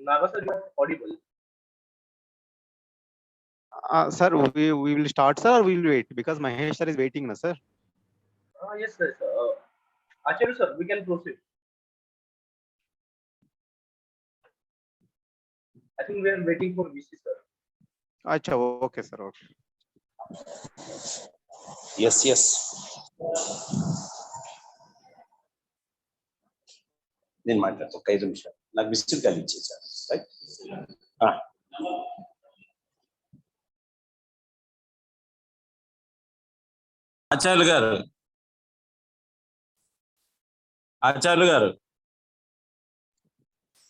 Naga sir, you are audible. Sir, we will start, sir, or we will wait? Because Mahesh sir is waiting, na, sir. Yes, sir. Acharya sir, we can proceed. I think we are waiting for VC sir. Acha, okay, sir. Okay. Yes. నేను మాట్లాడతా ఒక 5 నిమిషాలు నాకు whistle call ఇచ్చేసారు right. ఆచార్యులు గారు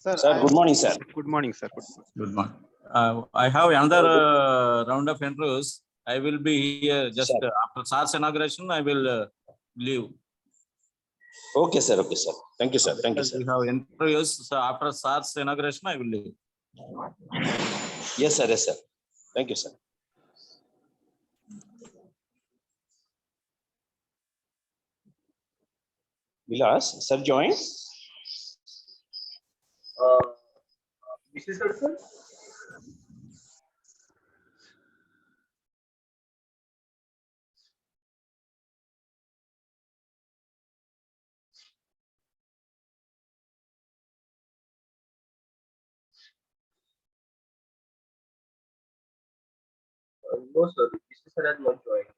Sir, good morning, sir. Good morning, sir. Good morning. I have another round of interviews. I will be here just after SARS inauguration. I will leave. Okay, sir. Thank you, sir. We have interviews. So after SARS inauguration, I will leave. Yes, sir. Thank you, sir. Vilas, sir, join. VC sir, sir. No, sir. VC sir has not joined.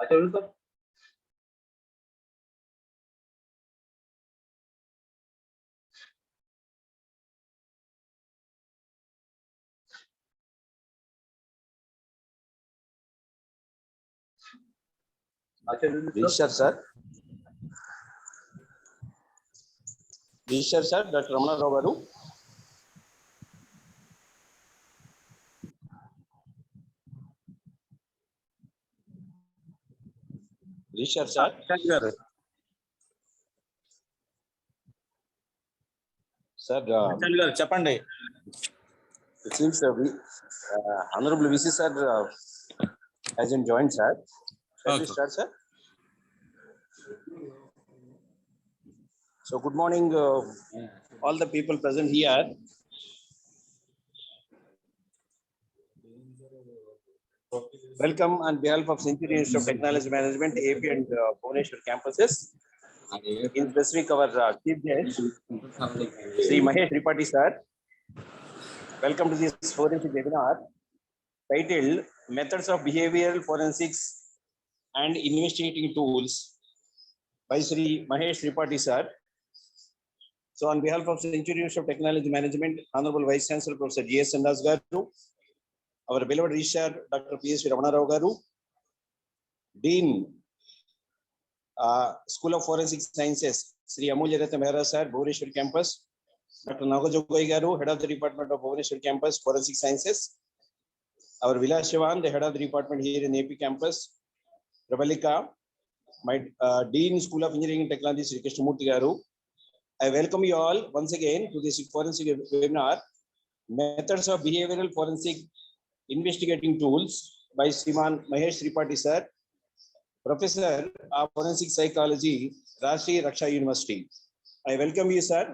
Acharya sir. Register, sir. Register, sir. Dr. Ramana Rao garu. Register, sir. Sir, చెప్పండి. it seems Honorable VC sir hasn't joined, sir. Shall we start, sir? So, good morning, all the people present here. Welcome on behalf of Centurion Institute of Technology Management, AP and Bhubaneswar campuses. In specific, our chief guest, Sri Mahesh Tripathi sir. Welcome to this forensic webinar titled Methods of Behavioral Forensics and Investigating Tools by Sri Mahesh Tripathi sir. So on behalf of Centurion Institute of Technology Management, Honorable Vice Chancellor Professor G.S. Sandas garu, our beloved Registrar Dr. P.S. Ramana Rao garu, Dean School of Forensic Sciences Sri Amulya Ratna Mehra sir, Bhubaneswar campus, Dr. Nagajogai garu, Head of the Department of Bhubaneswar campus, Forensic Sciences, our Vilas Shivan, the Head of the Department here in AP campus, Prabalika, my Dean School of Engineering and Technology Sri Krishnamurthy garu. I welcome you all once again to this forensic webinar, Methods of Behavioral Forensic Investigating Tools by Sriman Mahesh Tripathi sir, Professor of Forensic Psychology, Rashtriya Raksha University. I welcome you, sir,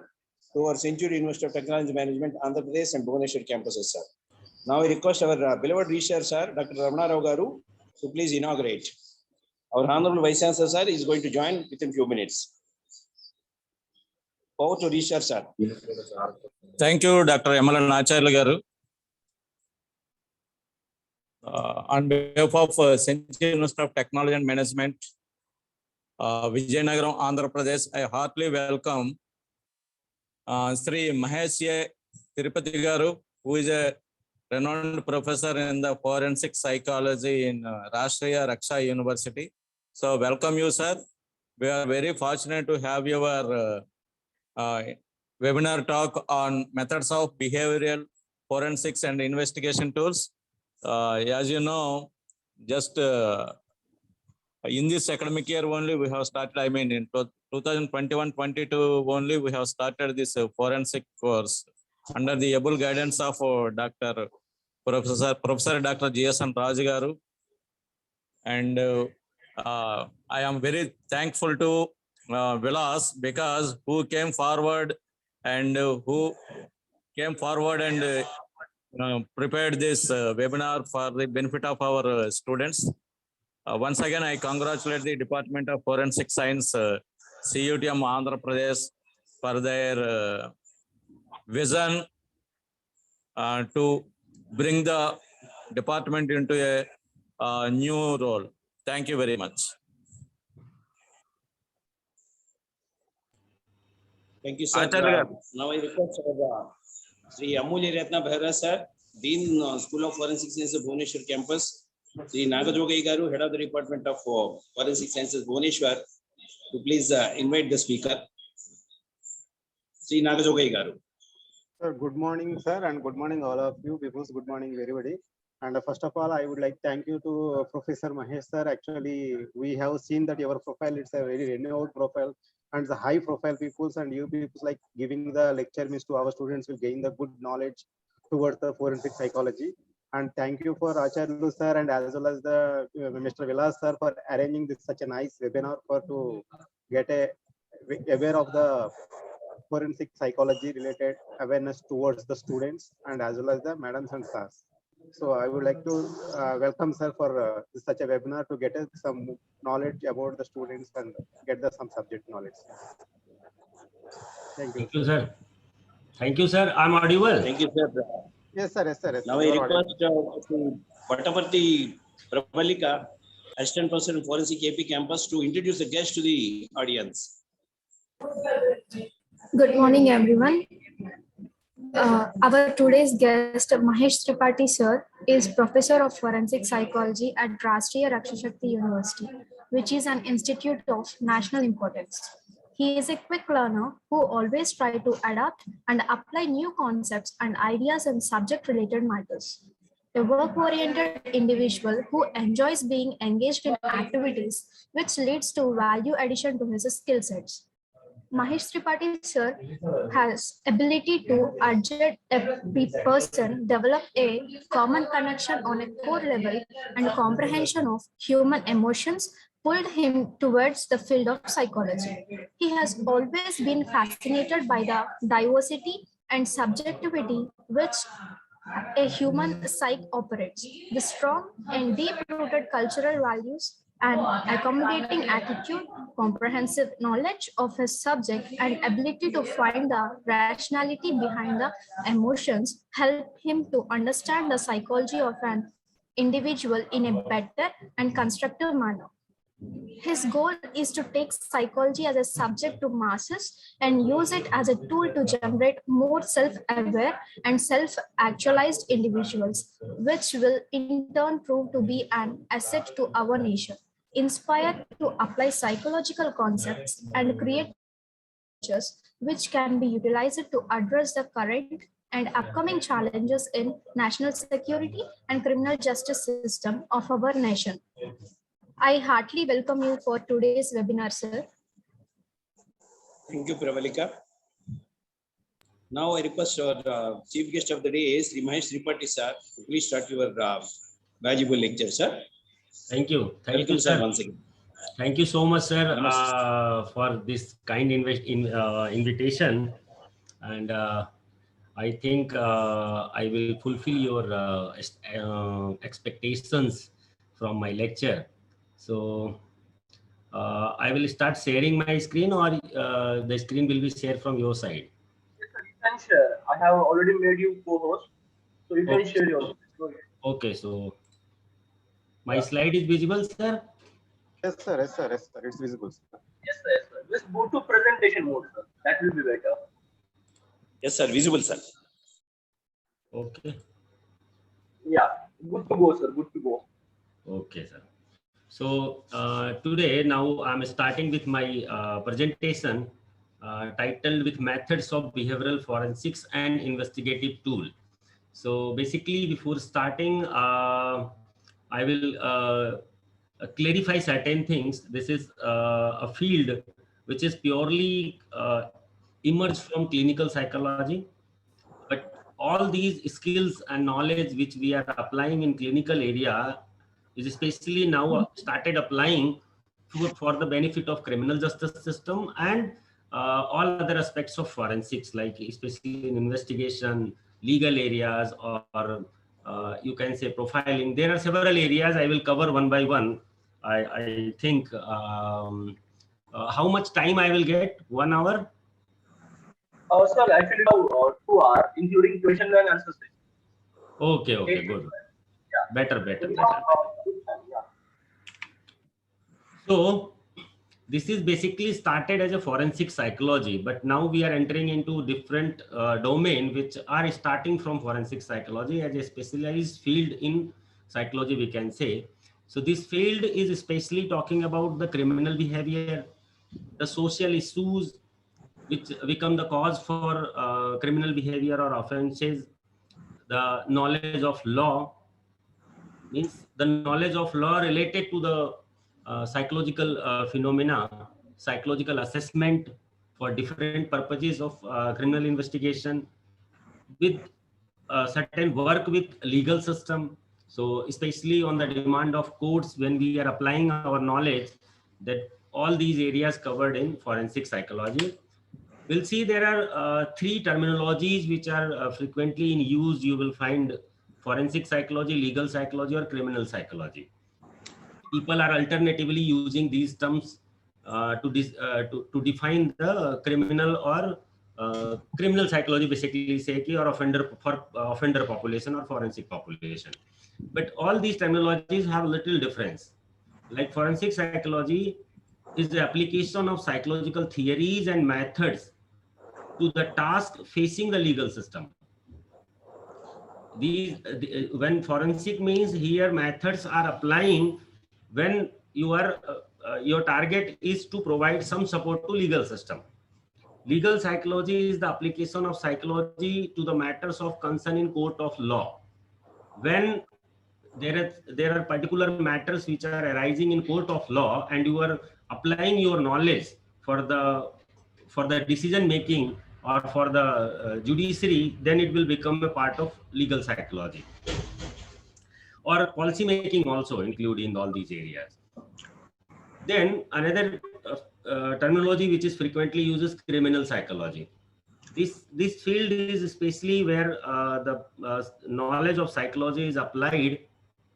to our Centurion University of Technology Management, Andhra Pradesh and Bhubaneswar campuses, sir. Now I request our beloved Registrar, sir, Dr. Ramana Rao garu, to please inaugurate. Our Honorable Vice Chancellor, sir, is going to join within few minutes. Over to Registrar, sir. Thank you, Dr. Emalan Acharya garu. On behalf of Centurion Institute of Technology and Management, Vijayanagaram, Andhra Pradesh, I heartily welcome Sri Mahesh Tripathi garu, who is a renowned professor in the forensic psychology in Rashtriya Raksha University. So welcome you, sir. We are very fortunate to have your webinar talk on methods of behavioral forensics and investigation tools. As you know, just in this academic year only we have started, I mean in 2021-22 only we have started this forensic course under the able guidance of Professor Dr. G.S. Raju garu. And I am very thankful to Vilas, because who came forward and prepared this webinar for the benefit of our students. Once again, I congratulate the Department of Forensic Science, CUTM Andhra Pradesh, for their vision to bring the department into a new role. Thank you very much. Thank you, sir. Now I request Sri Amulya Ratna Bhaira sir, Dean School of Forensic Sciences, Bhubaneswar campus, Sri Nagajogai Garu, Head of the Department of Forensic Sciences, Bhubaneswar, to please invite the speaker. Sri Nagajogai Garu. Sir, good morning, sir, and good morning all of you. People, good morning, everybody. And first of all, I would like to thank you to Professor Mahesh, sir. Actually, we have seen that your profile is a very renowned profile, and the high profile peoples and you people like giving the lecture means to our students will gain the good knowledge towards the forensic psychology. And thank you for Acharya sir and as well as the Mr. Vilas sir for arranging this such a nice webinar for to get aware of the forensic psychology related awareness towards the students and as well as the madams and sirs. So I would like to welcome sir for such a webinar to get some knowledge about the students and get some subject knowledge. Thank you. Thank you, sir. Thank you, sir. I'm audible. Thank you, sir. Yes, sir. Yes, sir. Yes, now sir. I request Vataparthi Prabhalika, Assistant Professor in Forensic AP campus, to introduce the guest to the audience. Good morning, everyone. Our today's guest, Mahesh Tripathi sir, is Professor of Forensic Psychology at Rashtriya Raksha Shakti University, which is an institute of national importance. He is a quick learner who always tries to adapt and apply new concepts and ideas in subject-related matters. A work-oriented individual who enjoys being engaged in activities which leads to value addition to his skill sets. Mahesh Tripathi sir has ability to adjust a person, develop a common connection on a core level and comprehension of human emotions pulled him towards the field of psychology. He has always been fascinated by the diversity and subjectivity which a human psyche operates. The strong and deep-rooted cultural values and accommodating attitude, comprehensive knowledge of his subject, and ability to find the rationality behind the emotions help him to understand the psychology of an individual in a better and constructive manner. His goal is to take psychology as a subject to masses and use it as a tool to generate more self-aware and self-actualized individuals, which will in turn prove to be an asset to our nation. Inspired to apply psychological concepts and create features which can be utilized to address the current and upcoming challenges in national security and criminal justice system of our nation. I heartily welcome you for today's webinar, sir. Thank you, Pravalika. Now I request our chief guest of the day is Mahesh Tripathi sir. Please start your valuable lecture, sir. Thank you. Thank Welcome, you, sir. Once again. Thank you so much, sir, for this kind invitation. And I think I will fulfill your expectations from my lecture. So I will start sharing my screen, or the screen will be shared from your side. Yes, sir, you can share. I have already made you co-host, so you can share your. Okay, so my slide is visible, sir. Yes, sir. Yes, sir. Yes, sir. It's visible, sir. Yes, sir. Yes, sir. Just go to presentation mode, sir. That will be better. Yes, sir. Visible, sir. Okay. Yeah, good to go, sir. Good to go. Okay, sir. So today, now I'm starting with my presentation titled with methods of behavioral forensics and investigative tool. So basically, before starting, I will clarify certain things. This is a field which is purely emerged from clinical psychology, but all these skills and knowledge which we are applying in clinical area is especially now started applying for the benefit of criminal justice system and all other aspects of forensics, like especially in investigation, legal areas, or you can say profiling. There are several areas I will cover one by one. I think how much time I will get? 1 hour? Sir, actually now 2 hours, including question and answer session. Okay, okay, Okay. good. Yeah. Better, So better, we better. have, good time, yeah. So this is basically started as a forensic psychology, but now we are entering into different domain which are starting from forensic psychology as a specialized field in psychology, we can say. So this field is especially talking about the criminal behavior, the social issues which become the cause for criminal behavior or offenses, the knowledge of law, means the knowledge of law related to the psychological phenomena, psychological assessment for different purposes of criminal investigation, with certain work with legal system. So especially on the demand of courts, when we are applying our knowledge, that all these areas covered in forensic psychology. We'll see there are three terminologies which are frequently in use. You will find forensic psychology, legal psychology, or criminal psychology. People are alternatively using these terms to define the criminal or criminal psychology, basically say ki, or offender for offender population or forensic population. But all these terminologies have little difference. Like forensic psychology is the application of psychological theories and methods to the task facing the legal system. When forensic means, here methods are applying when you are your target is to provide some support to legal system. Legal psychology is the application of psychology to the matters of concern in court of law. When there are particular matters which are arising in court of law, and you are applying your knowledge for the decision making or for the judiciary, then it will become a part of legal psychology, or policy making also include in all these areas. Then another terminology which is frequently used is criminal psychology. This field is especially where the knowledge of psychology is applied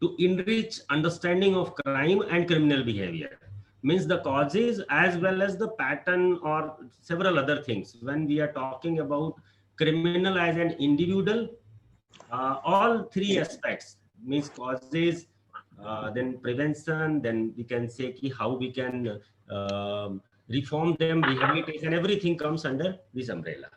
to enrich understanding of crime and criminal behavior. Means the causes as well as the pattern or several other things. When we are talking about criminal as an individual, all three aspects, means causes, then prevention, then we can say ki how we can reform them, rehabilitation, everything comes under this umbrella.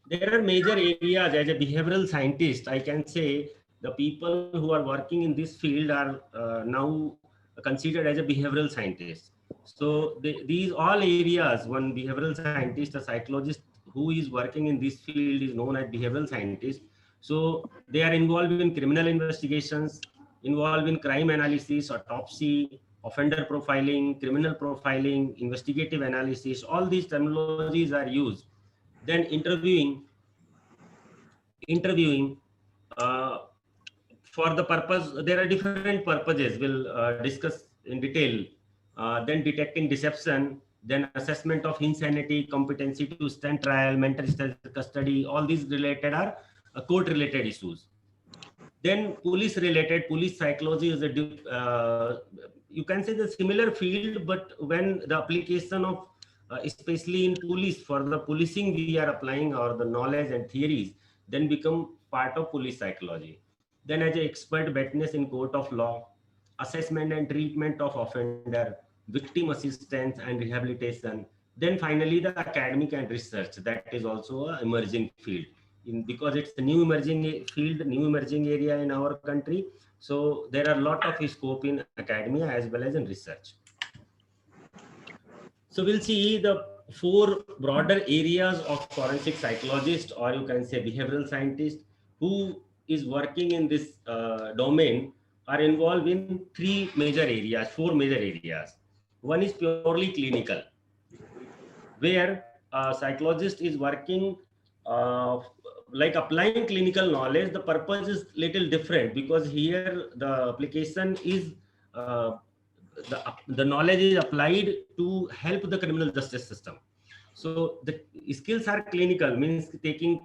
There are major areas. As a behavioral scientist, I can say the people who are working in this field are now considered as a behavioral scientist. So these all areas, one behavioral scientist, a psychologist who is working in this field is known as behavioral scientist. So they are involved in criminal investigations, involved in crime analysis, autopsy, offender profiling, criminal profiling, investigative analysis. All these terminologies are used. Then interviewing for the purpose, there are different purposes we'll discuss in detail. Then detecting deception, then assessment of insanity, competency to stand trial, mental custody, all these related are court related issues. Then police psychology is you can say the similar field, but when the application of especially in police, for the policing we are applying or the knowledge and theories, then become part of police psychology. Then as an expert witness in court of law, assessment and treatment of offender, victim assistance and rehabilitation. Then finally the academic and research, that is also an emerging field because it's a new emerging field, new emerging area in our country. So there are a lot of scope in academia as well as in research. So we'll see the four broader areas of forensic psychologist, or you can say behavioral scientist, who is working in this domain are involved in four major areas. One is purely clinical, where a psychologist is working like applying clinical knowledge. The purpose is little different because here the application is the knowledge is applied to help the criminal justice system. So the skills are clinical, means taking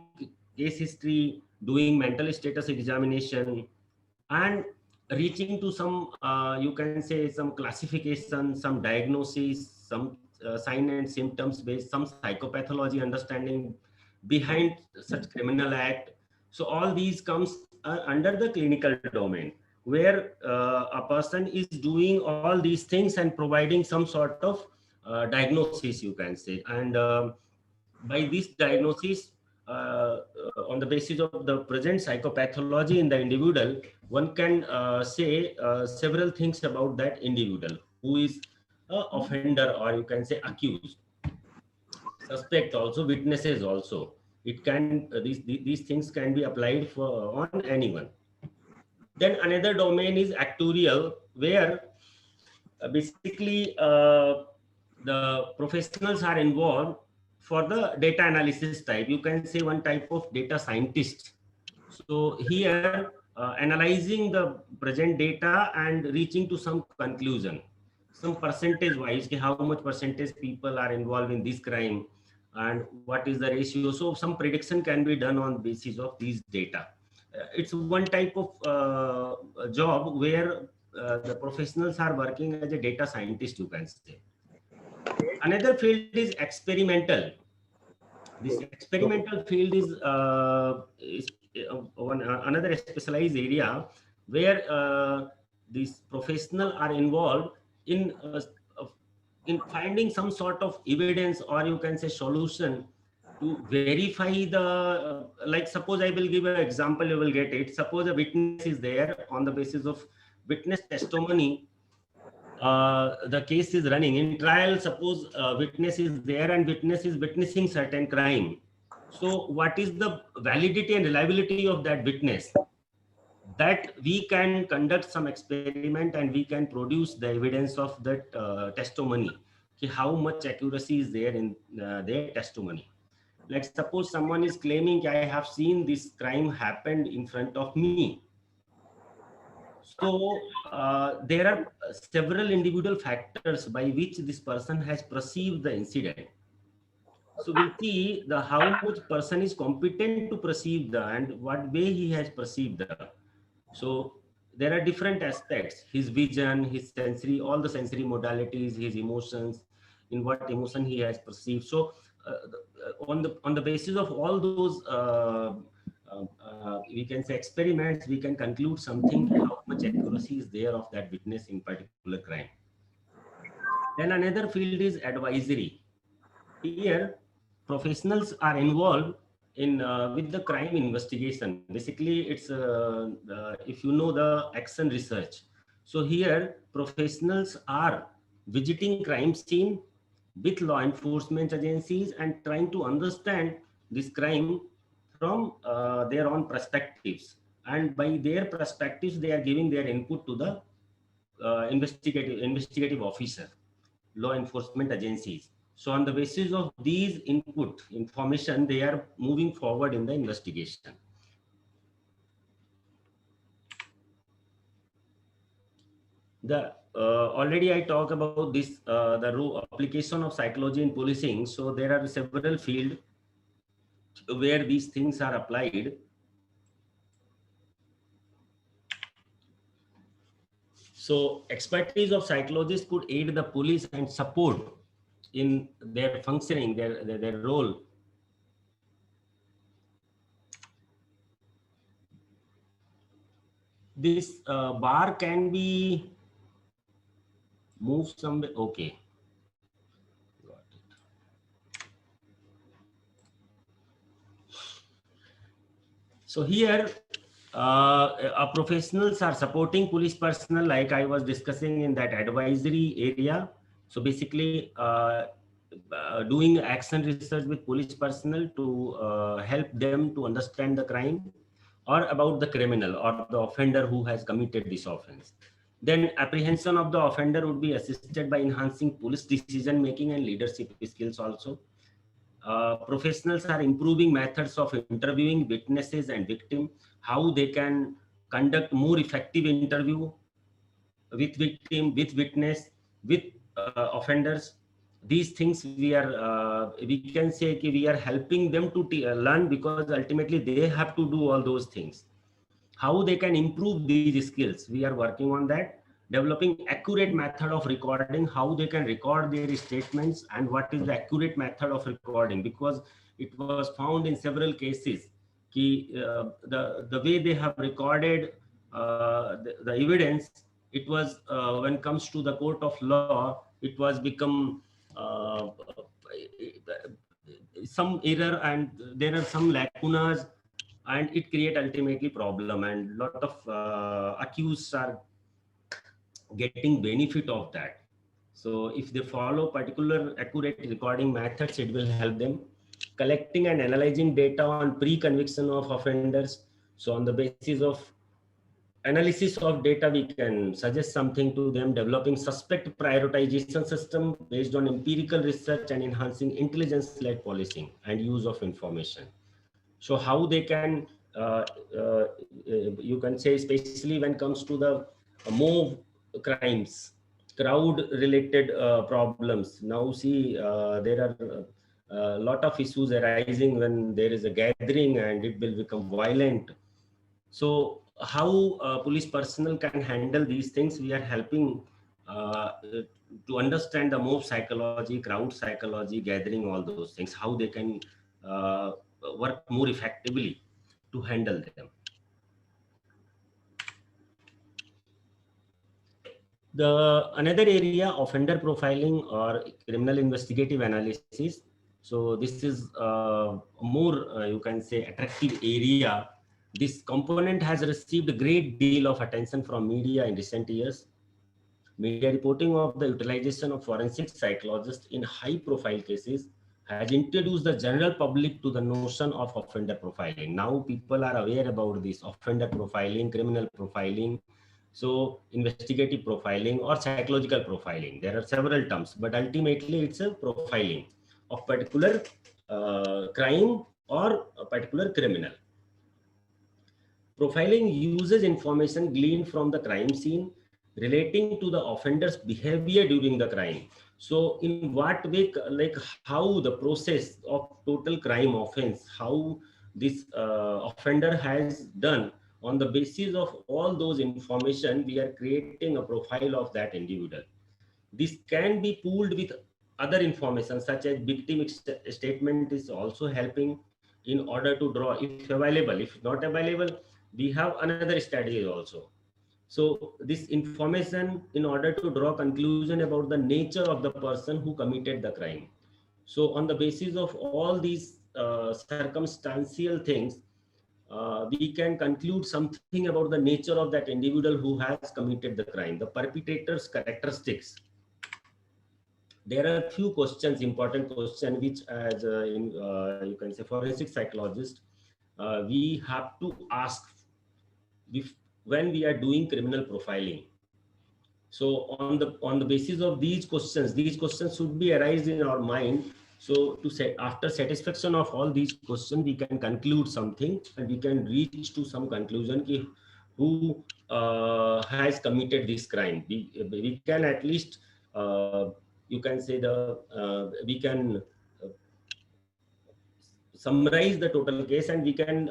case history, doing mental status examination, and reaching to some, you can say, some classification, some diagnosis, some sign and symptoms based, some psychopathology understanding behind such criminal act. So all these comes under the clinical domain, where a person is doing all these things and providing some sort of diagnosis, you can say. And by this diagnosis, on the basis of the present psychopathology in the individual, one can say several things about that individual who is a offender, or you can say accused, suspect also, witnesses also. It can these things can be applied for on anyone. Then another domain is actuarial, where basically the professionals are involved for the data analysis type. You can say one type of data scientist. So here analyzing the present data and reaching to some conclusion, some percentage wise, how much percentage people are involved in this crime and what is the ratio. So some prediction can be done on basis of these data. It's one type of job where the professionals are working as a data scientist, you can say. Another field is experimental. This experimental field is another specialized area where these professionals are involved in finding some sort of evidence, or you can say solution, to verify the like, suppose I will give an example, you will get it. Suppose a witness is there, on the basis of witness testimony, the case is running in trial. Suppose witness is there and witness is witnessing certain crime. So what is the validity and reliability of that witness? That we can conduct some experiment and we can produce the evidence of that testimony. How much accuracy is there in their testimony? Like suppose someone is claiming, I have seen this crime happened in front of me. So there are several individual factors by which this person has perceived the incident. So we see the how much person is competent to perceive the, and what way he has perceived the. So there are different aspects: his vision, his sensory, all the sensory modalities, his emotions, in what emotion he has perceived. So on the basis of all those we can say experiments, we can conclude something, how much accuracy is there of that witness in particular crime. Then another field is advisory. Here professionals are involved in with the crime investigation. Basically it's if you know the action research. So here professionals are visiting crime scene with law enforcement agencies and trying to understand this crime from their own perspectives, and by their perspectives they are giving their input to the investigative officer, law enforcement agencies. So on the basis of these input information, they are moving forward in the investigation. The already I talked about this the application of psychology in policing. So there are several fields where these things are applied. So expertise of psychologists could aid the police and support in their functioning, their role. This bar can be moved somewhere. Okay. Got it. So here our professionals are supporting police personnel, like I was discussing in that advisory area. So basically doing action research with police personnel to help them to understand the crime or about the criminal or the offender who has committed this offense. Then apprehension of the offender would be assisted by enhancing police decision making and leadership skills also. Professionals are improving methods of interviewing witnesses and victims, how they can conduct more effective interview, with victim, with witness, with offenders. These things we can say we are helping them to learn, because ultimately they have to do all those things. How they can improve these skills, we are working on that, developing accurate method of recording, how they can record their statements, and what is the accurate method of recording, because it was found in several cases the way they have recorded the evidence, it was when it comes to the court of law, it was become some error, and there are some lacunas, and it create ultimately problem, and lot of accused are getting benefit of that. So if they follow particular accurate recording methods, it will help them collecting and analyzing data on pre-conviction of offenders. So on the basis of analysis of data, we can suggest something to them, developing suspect prioritization system based on empirical research, and enhancing intelligence-led policing and use of information. So how they can, you can say, especially when it comes to the mob crimes, crowd related problems. Now see, there are a lot of issues arising when there is a gathering and it will become violent. So how police personnel can handle these things, we are helping to understand the mob psychology, crowd psychology, gathering, all those things, how they can uh, work more effectively to handle them. The another area, offender profiling or criminal investigative analysis. So this is more, you can say, attractive area. This component has received a great deal of attention from media in recent years. Media reporting of the utilization of forensic psychologists in high-profile cases has introduced the general public to the notion of offender profiling. Now people are aware about this offender profiling, criminal profiling, so investigative profiling or psychological profiling. There are several terms, but ultimately it's a profiling of particular crime or a particular criminal. Profiling uses information gleaned from the crime scene relating to the offender's behavior during the crime. So in what way, like how the process of total crime offense, how this offender has done, on the basis of all those information, we are creating a profile of that individual. This can be pooled with other information such as victim statement is also helping in order to draw, if available. If not available, we have another strategy also. So this information in order to draw conclusion about the nature of the person who committed the crime. So on the basis of all these circumstantial things, we can conclude something about the nature of that individual who has committed the crime, the perpetrator's characteristics. There are a few questions, important questions, which as you can say forensic psychologist, we have to ask when we are doing criminal profiling. So on the basis of these questions should be arise in our mind. So to say, after satisfaction of all these questions, we can conclude something and we can reach to some conclusion who has committed this crime. We can at least you can say we can summarize the total case, and we can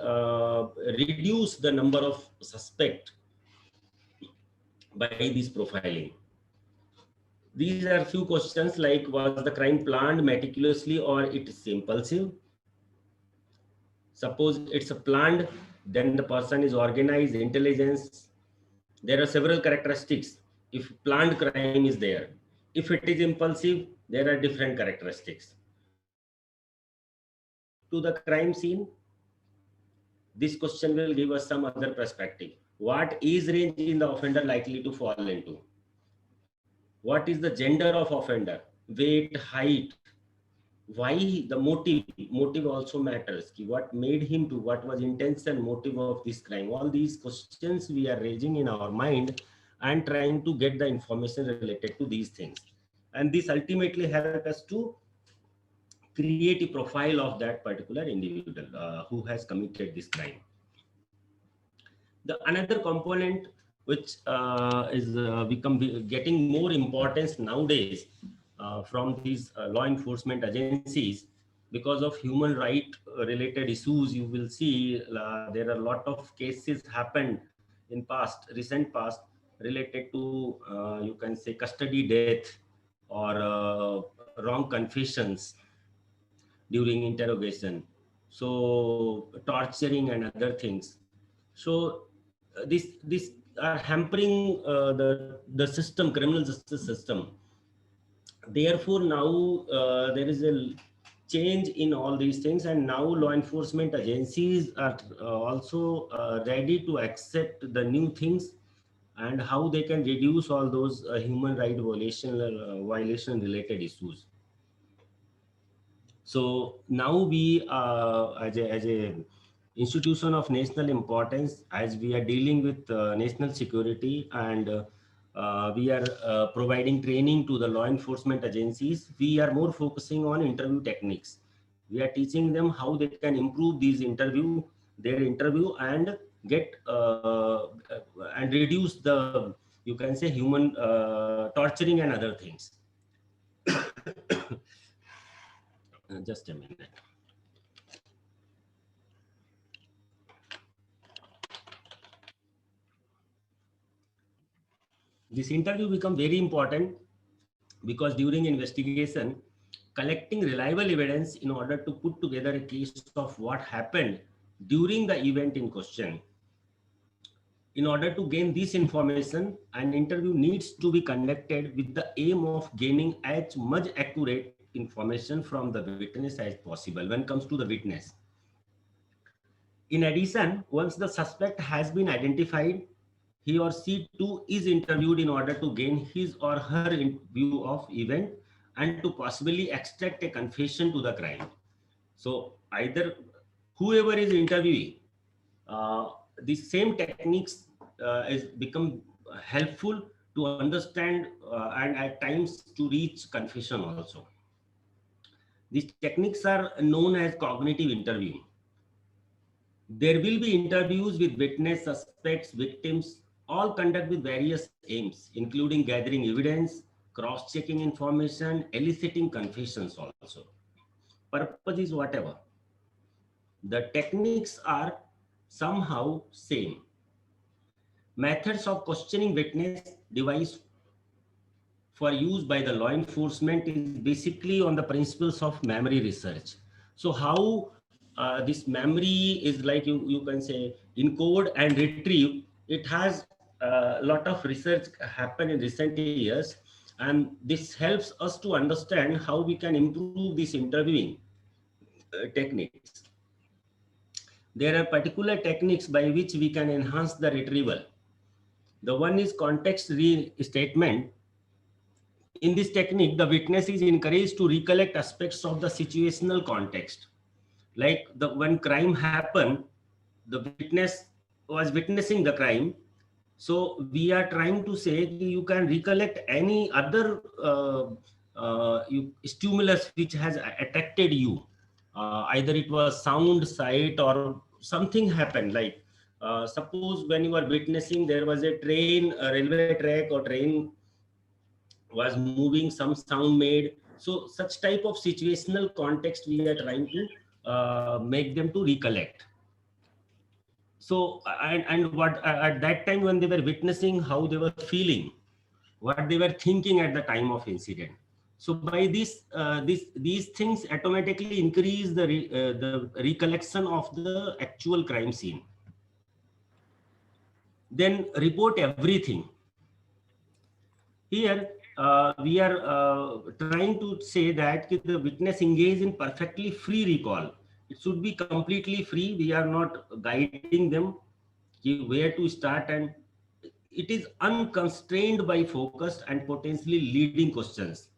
reduce the number of suspect by this profiling. These are few questions like, was the crime planned meticulously or it is impulsive? Suppose it's a planned, then the person is organized, intelligence. There are several characteristics if planned crime is there. If it is impulsive, there are different characteristics. To the crime scene, this question will give us some other perspective. What age range in the offender likely to fall into? What is the gender of offender? Weight, height. Why the motive also matters. What made him to, what was intention, motive of this crime? All these questions we are raising in our mind and trying to get the information related to these things. And this ultimately helps us to create a profile of that particular individual who has committed this crime. The another component which is getting more importance nowadays from these law enforcement agencies because of human right related issues. You will see there are a lot of cases happened in recent past related to you can say custody death or wrong confessions during interrogation, so torturing and other things. So this are hampering the system, criminal justice system. Therefore now there is a change in all these things, and now law enforcement agencies are also ready to accept the new things and how they can reduce all those human right violation related issues. So now we, as a institution of national importance, as we are dealing with national security, and we are providing training to the law enforcement agencies, we are more focusing on interview techniques. We are teaching them how they can improve their interview, and get and reduce the, you can say, human torturing and other things. Just a minute. This interview become very important because during investigation, collecting reliable evidence in order to put together a case of what happened during the event in question. In order to gain this information, an interview needs to be conducted with the aim of gaining as much accurate information from the witness as possible when it comes to the witness. In addition, once the suspect has been identified, he or she too is interviewed in order to gain his or her view of event and to possibly extract a confession to the crime. So either whoever is interviewing, the same techniques is become helpful to understand and at times to reach confession also. These techniques are known as cognitive interviewing. There will be interviews with witness, suspects, victims, all conducted with various aims, including gathering evidence, cross-checking information, eliciting confessions also. Purpose is whatever. The techniques are somehow same. Methods of questioning witness device for use by the law enforcement is basically on the principles of memory research. So how this memory is like, you can say, encode and retrieve. It has a lot of research happened in recent years, and this helps us to understand how we can improve this interviewing techniques. There are particular techniques by which we can enhance the retrieval. The one is context restatement. In this technique, the witness is encouraged to recollect aspects of the situational context. Like when crime happened, the witness was witnessing the crime. So we are trying to say you can recollect any other stimulus which has attracted you. Either it was sound, sight, or something happened. Like suppose when you were witnessing, there was a train, a railway track or train was moving, some sound made. So such type of situational context we are trying to make them to recollect. So and what at that time when they were witnessing, how they were feeling, what they were thinking at the time of incident. So by this these things automatically increase the recollection of the actual crime scene. Then report everything. Here we are trying to say that the witness engage in perfectly free recall. It should be completely free. We are not guiding them where to start, and it is unconstrained by focused and potentially leading questions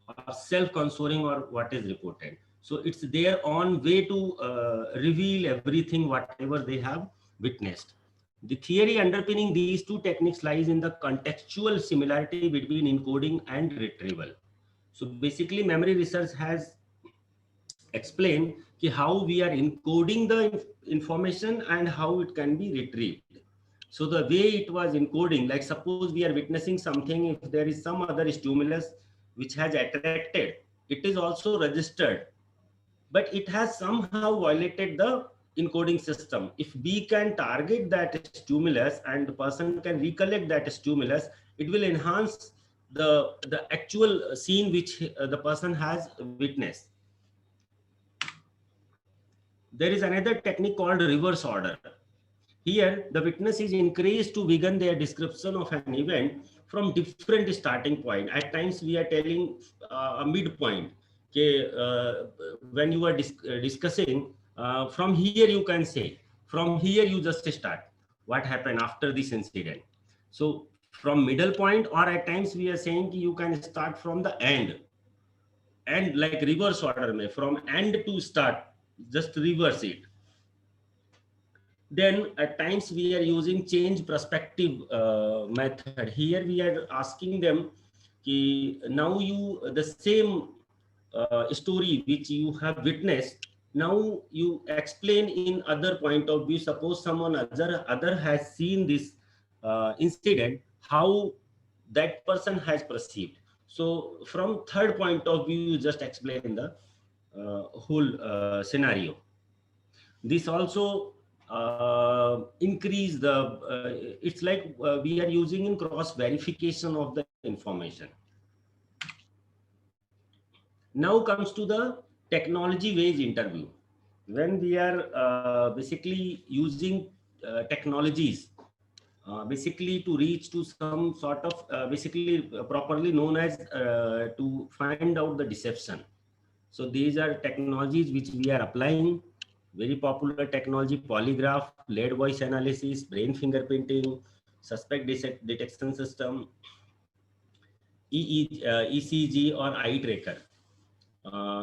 or self-consoling or what is reported. So it's their own way to reveal everything, whatever they have witnessed. The theory underpinning these two techniques lies in the contextual similarity between encoding and retrieval. So basically, memory research has explained how we are encoding the information and how it can be retrieved. So the way it was encoding, like suppose we are witnessing something, if there is some other stimulus which has attracted, it is also registered, but it has somehow violated the encoding system. If we can target that stimulus and the person can recollect that stimulus, it will enhance the actual scene which the person has witnessed. There is another technique called reverse order. Here, the witness is encouraged to begin their description of an event from different starting point. At times, we are telling a midpoint. Okay, when you are discussing, from here you can say, from here you just start. What happened after this incident? So, from middle point, or at times we are saying you can start from the end. And like reverse order, mein, from end to start, just reverse it. Then at times we are using change perspective method. Here we are asking them, now you the same story which you have witnessed, now you explain in other point of view. Suppose someone other has seen this incident, how that person has perceived. So from third point of view, you just explain the whole scenario. This also increase the it's like we are using in cross verification of the information. Now comes to the technology based interview. When we are basically using technologies basically to reach to some sort of basically properly known as to find out the deception. So these are technologies which we are applying. Very popular technology: polygraph, lead voice analysis, brain fingerprinting, suspect detection system, ECG or eye tracker,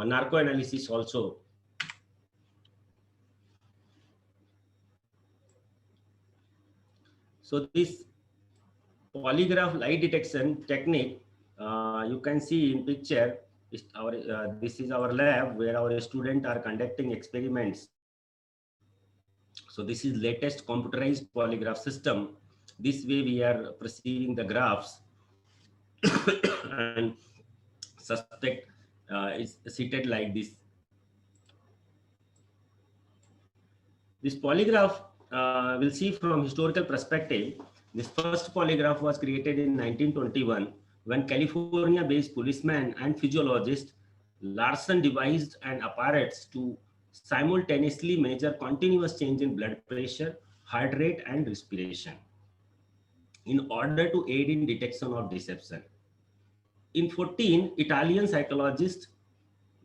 narco analysis also. So this polygraph lie detection technique, you can see in picture, is our this is our lab where our students are conducting experiments. So this is latest computerized polygraph system. This way we are perceiving the graphs and suspect is seated like this. This polygraph we'll see from historical perspective. This first polygraph was created in 1921 when California-based policeman and physiologist Larson devised an apparatus to simultaneously measure continuous change in blood pressure, heart rate, and respiration in order to aid in detection of deception. In 14, Italian psychologist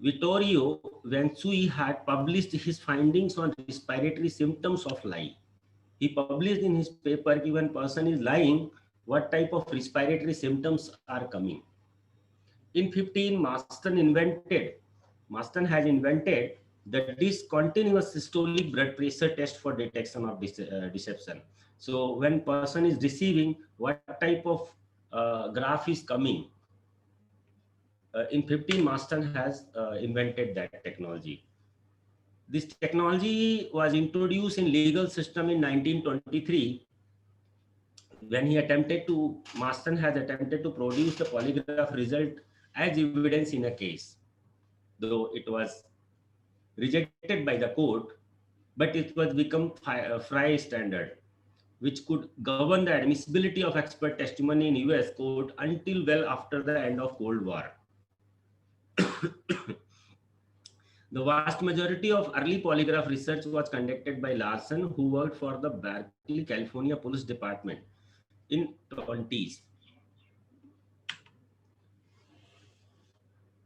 Vittorio Vansui had published his findings on respiratory symptoms of lie. He published in his paper that when person is lying, what type of respiratory symptoms are coming. In 15, Marston has invented the discontinuous systolic blood pressure test for detection of deception. So when person is receiving, what type of graph is coming. In 15, Marston has invented that technology. This technology was introduced in legal system in 1923 when Marston has attempted to produce the polygraph result as evidence in a case. Though it was rejected by the court, but it was become Frye standard, which could govern the admissibility of expert testimony in US court until well after the end of Cold War. The vast majority of early polygraph research was conducted by Larson, who worked for the Berkeley, California Police Department in 20s.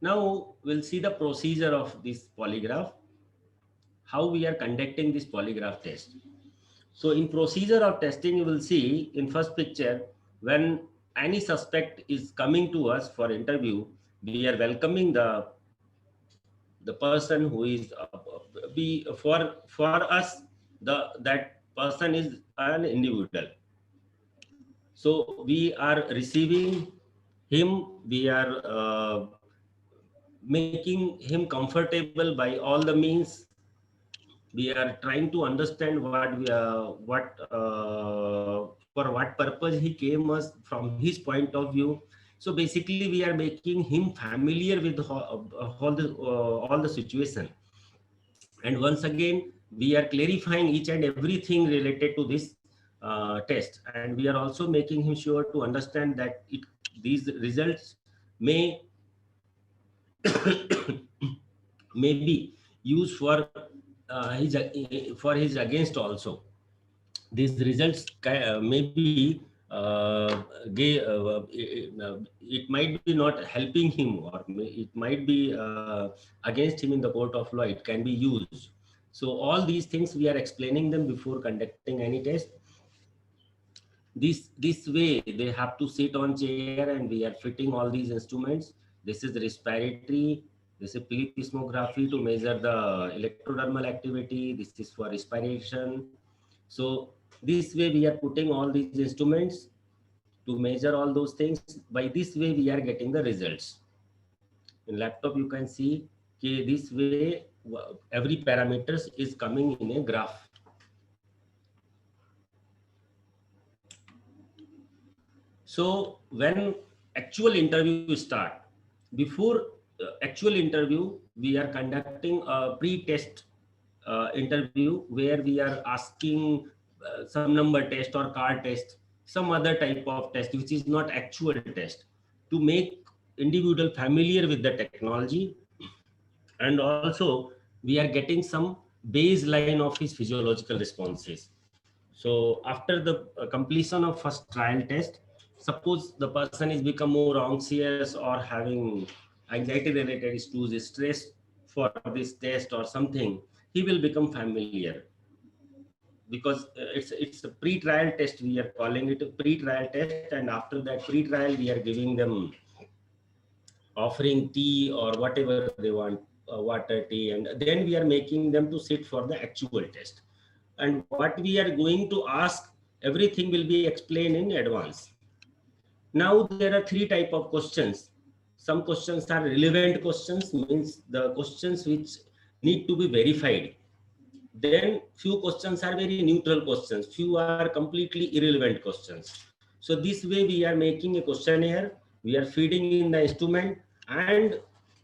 Now we'll see the procedure of this polygraph, how we are conducting this polygraph test. So in procedure of testing, you will see in first picture, when any suspect is coming to us for interview, we are welcoming the person who is for us that person is an individual. So we are receiving him, we are making him comfortable by all the means. we are trying to understand for what purpose he came us from his point of view. So basically, we are making him familiar with all the situation. And once again, we are clarifying each and everything related to this test, and we are also making him sure to understand that these results may may be used for his against also. These results may be it might be not helping him, or it might be against him in the court of law. It can be used. So all these things we are explaining them before conducting any test. This way they have to sit on chair, and we are fitting all these instruments. This is respiratory, this is plethysmography to measure the electrodermal activity, this is for respiration. So this way we are putting all these instruments to measure all those things. By this way we are getting the results. In laptop you can see, okay, this way every parameters is coming in a graph. So when actual interview start, before actual interview, we are conducting a pre-test interview where we are asking some number test or card test, some other type of test which is not actual test, to make individual familiar with the technology. And also we are getting some baseline of his physiological responses. So after the completion of first trial test, suppose the person is become more anxious or having anxiety related issues, stress for this test or something, he will become familiar, because it's a pre-trial test. We are calling it a pre-trial test, and after that pre-trial we are giving them, offering tea or whatever they want, water, tea, and then we are making them to sit for the actual test. And what we are going to ask, everything will be explained in advance. Now there are three type of questions. Some questions are relevant questions, means the questions which need to be verified. Then few questions are very neutral questions, few are completely irrelevant questions. So this way we are making a questionnaire, we are feeding in the instrument, and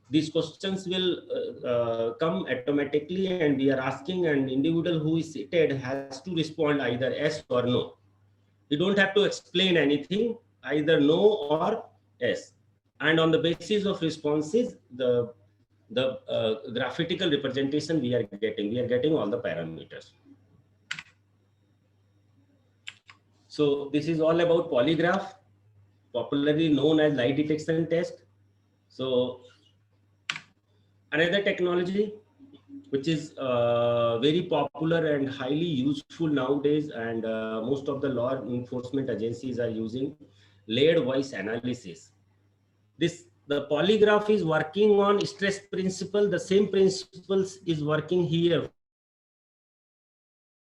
these questions will come automatically, and we are asking, an individual who is seated has to respond either yes or no. You don't have to explain anything, either no or yes. And on the basis of responses, the graphical representation we are getting all the parameters. So this is all about polygraph, popularly known as lie detection test. So another technology which is very popular and highly useful nowadays, and most of the law enforcement agencies are using layered voice analysis. The polygraph is working on stress principle. The same principles is working here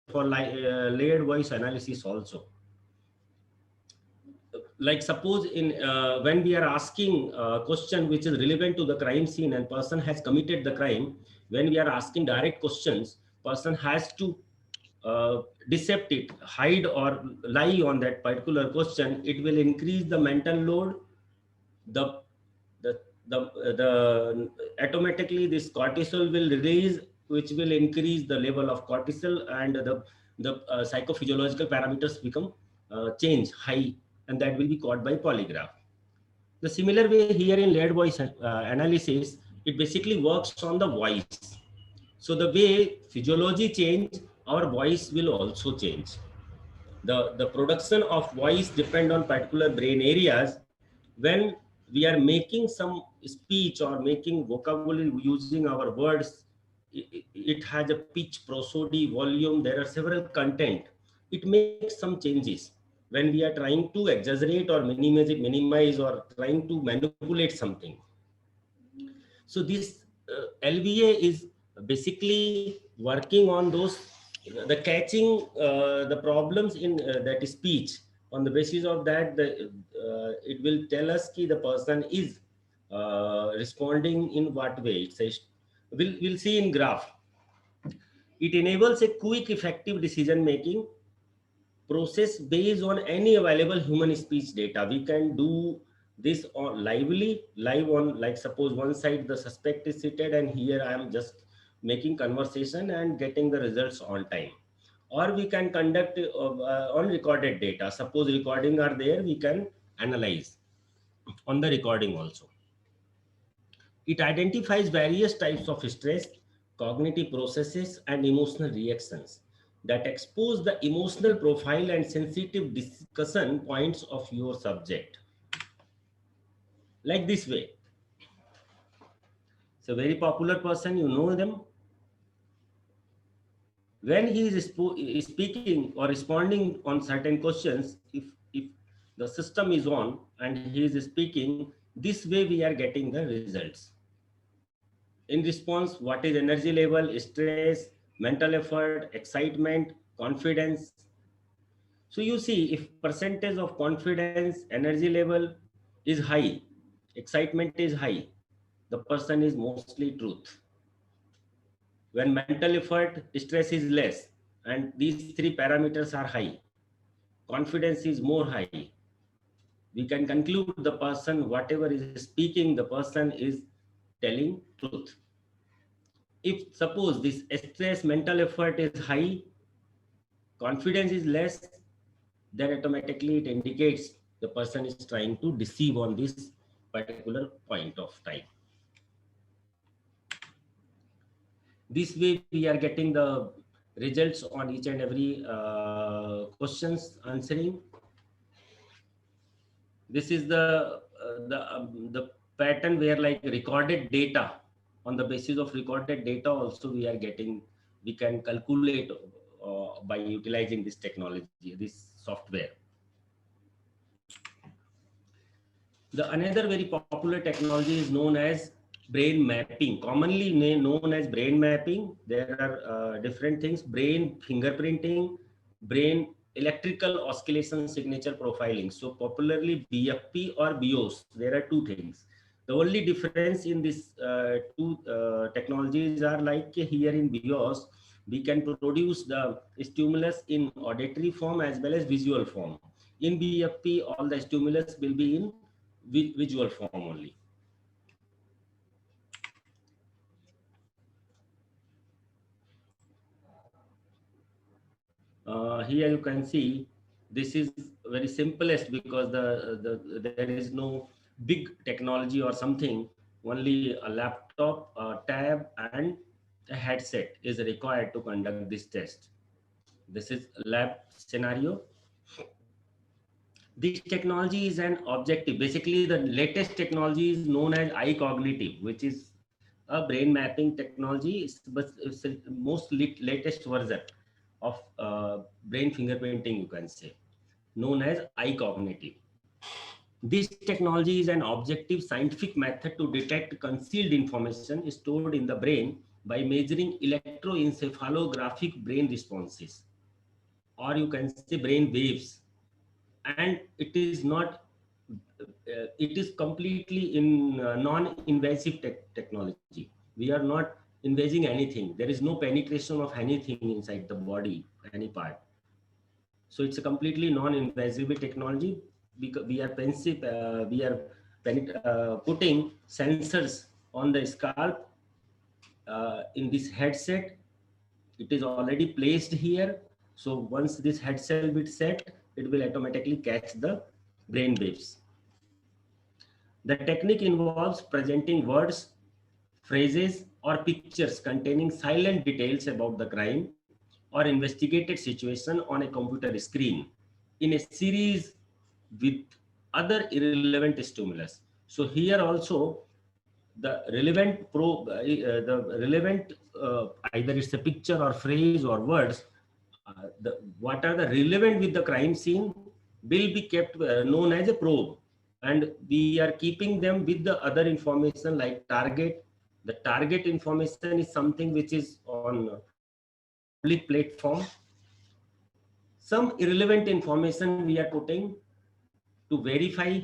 for layered voice analysis also. Like suppose in when we are asking a question which is relevant to the crime scene and person has committed the crime, when we are asking direct questions, person has to decept it, hide or lie on that particular question. It will increase the mental load. The the the automatically this cortisol will release, which will increase the level of cortisol, and the psychophysiological parameters become change high, and that will be caught by polygraph. The similar way here in layered voice analysis, it basically works on the voice. So the way physiology change, our voice will also change. The production of voice depend on particular brain areas. When we are making some speech or making vocabulary using our words, it has a pitch, prosody, volume. There are several content. It makes some changes when we are trying to exaggerate or minimize or trying to manipulate something. So this LVA is basically working on those, the catching the problems in that speech. On the basis of that, it will tell us ki the person is responding in what way. It says we'll see in graph. It enables a quick, effective decision-making process based on any available human speech data. We can do this on live on, like suppose one side the suspect is seated and here I am just making conversation and getting the results on time. Or we can conduct on recorded data. Suppose recording are there, we can analyze on the recording also. It identifies various types of stress, cognitive processes, and emotional reactions that expose the emotional profile and sensitive discussion points of your subject. Like this way. It's a very popular person, you know them. When he is speaking or responding on certain questions, if the system is on and he is speaking, this way we are getting the results. In response, what is energy level, stress, mental effort, excitement, confidence. So you see, if percentage of confidence, energy level is high, excitement is high, the person is mostly truth. When mental effort, stress is less, and these three parameters are high, confidence is more high, we can conclude the person, whatever is speaking, the person is telling truth. If suppose this stress, mental effort is high, confidence is less, then automatically it indicates the person is trying to deceive on this particular point of time. This way we are getting the results on each and every questions answering. This is the pattern where like recorded data, on the basis of recorded data also we are getting, we can calculate by utilizing this technology, this software. The another very popular technology is known as brain mapping, commonly known as brain mapping. There are different things: brain fingerprinting, brain electrical oscillation signature profiling. So popularly BFP or BIOS. There are two things. The only difference in this two technologies are like here in BIOS, we can produce the stimulus in auditory form as well as visual form. In BFP, all the stimulus will be in visual form only. Here you can see this is very simplest because there is no big technology or something. Only a laptop, a tab, and a headset is required to conduct this test. This is lab scenario. This technology is an objective. Basically, the latest technology is known as iCognitive, which is a brain mapping technology. It's the most latest version of brain fingerprinting, you can say, known as iCognitive. This technology is an objective scientific method to detect concealed information stored in the brain by measuring electroencephalographic brain responses, or you can say brain waves. And it is not, it is completely in non-invasive technology. We are not invading anything. There is no penetration of anything inside the body, any part. So it's a completely non-invasive technology, because we are putting sensors on the scalp in this headset. It is already placed here. So once this headset will be set, it will automatically catch the brain waves. The technique involves presenting words, phrases, or pictures containing silent details about the crime or investigated situation on a computer screen in a series with other irrelevant stimulus. So here also the relevant either it's a picture or phrase or words, what are the relevant with the crime scene will be kept known as a probe, and we are keeping them with the other information like target. The target information is something which is on public platform. Some irrelevant information we are putting to verify.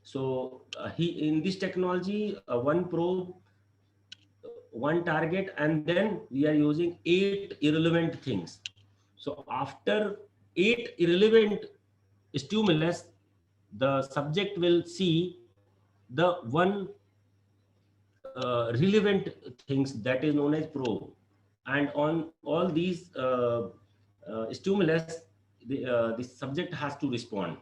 So in this technology, one probe, one target, and then we are using 8 irrelevant things. So after 8 irrelevant stimulus, the subject will see the one relevant things, that is known as probe. And on all these stimulus, the subject has to respond.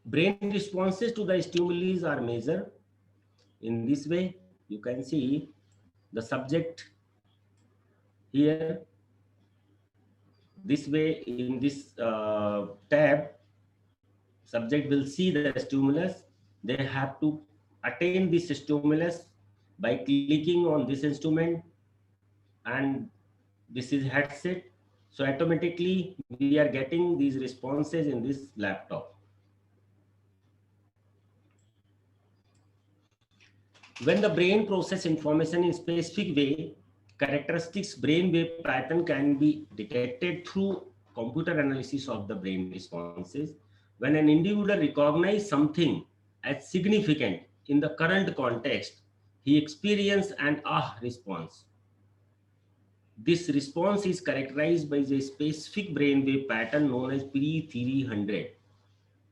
Brain responses to the stimuli are measured in this way. You can see the subject here. This way, in this tab, subject will see the stimulus. They have to attain this stimulus by clicking on this instrument, and this is headset. So automatically we are getting these responses in this laptop. When the brain processes information in specific way, characteristics brainwave pattern can be detected through computer analysis of the brain responses. When an individual recognizes something as significant in the current context, he experiences an ah response. This response is characterized by a specific brainwave pattern known as P300.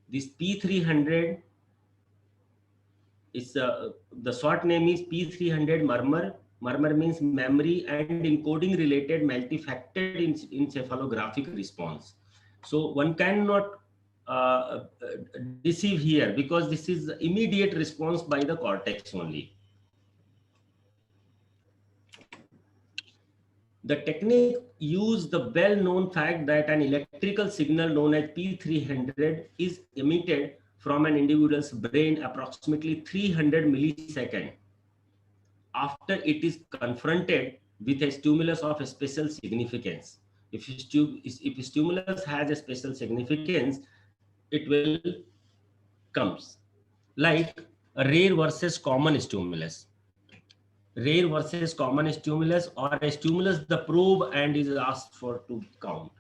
This P300 is the short name is P300 murmur. Murmur means memory and encoding related multifactored encephalographic response. So one cannot deceive here, because this is immediate response by the cortex only. The technique uses the well-known fact that an electrical signal known as P300 is emitted from an individual's brain approximately 300 milliseconds after it is confronted with a stimulus of a special significance. If a stimulus has a special significance, it will comes like a rare versus common stimulus. Rare versus common stimulus, or a stimulus the probe and is asked for to count.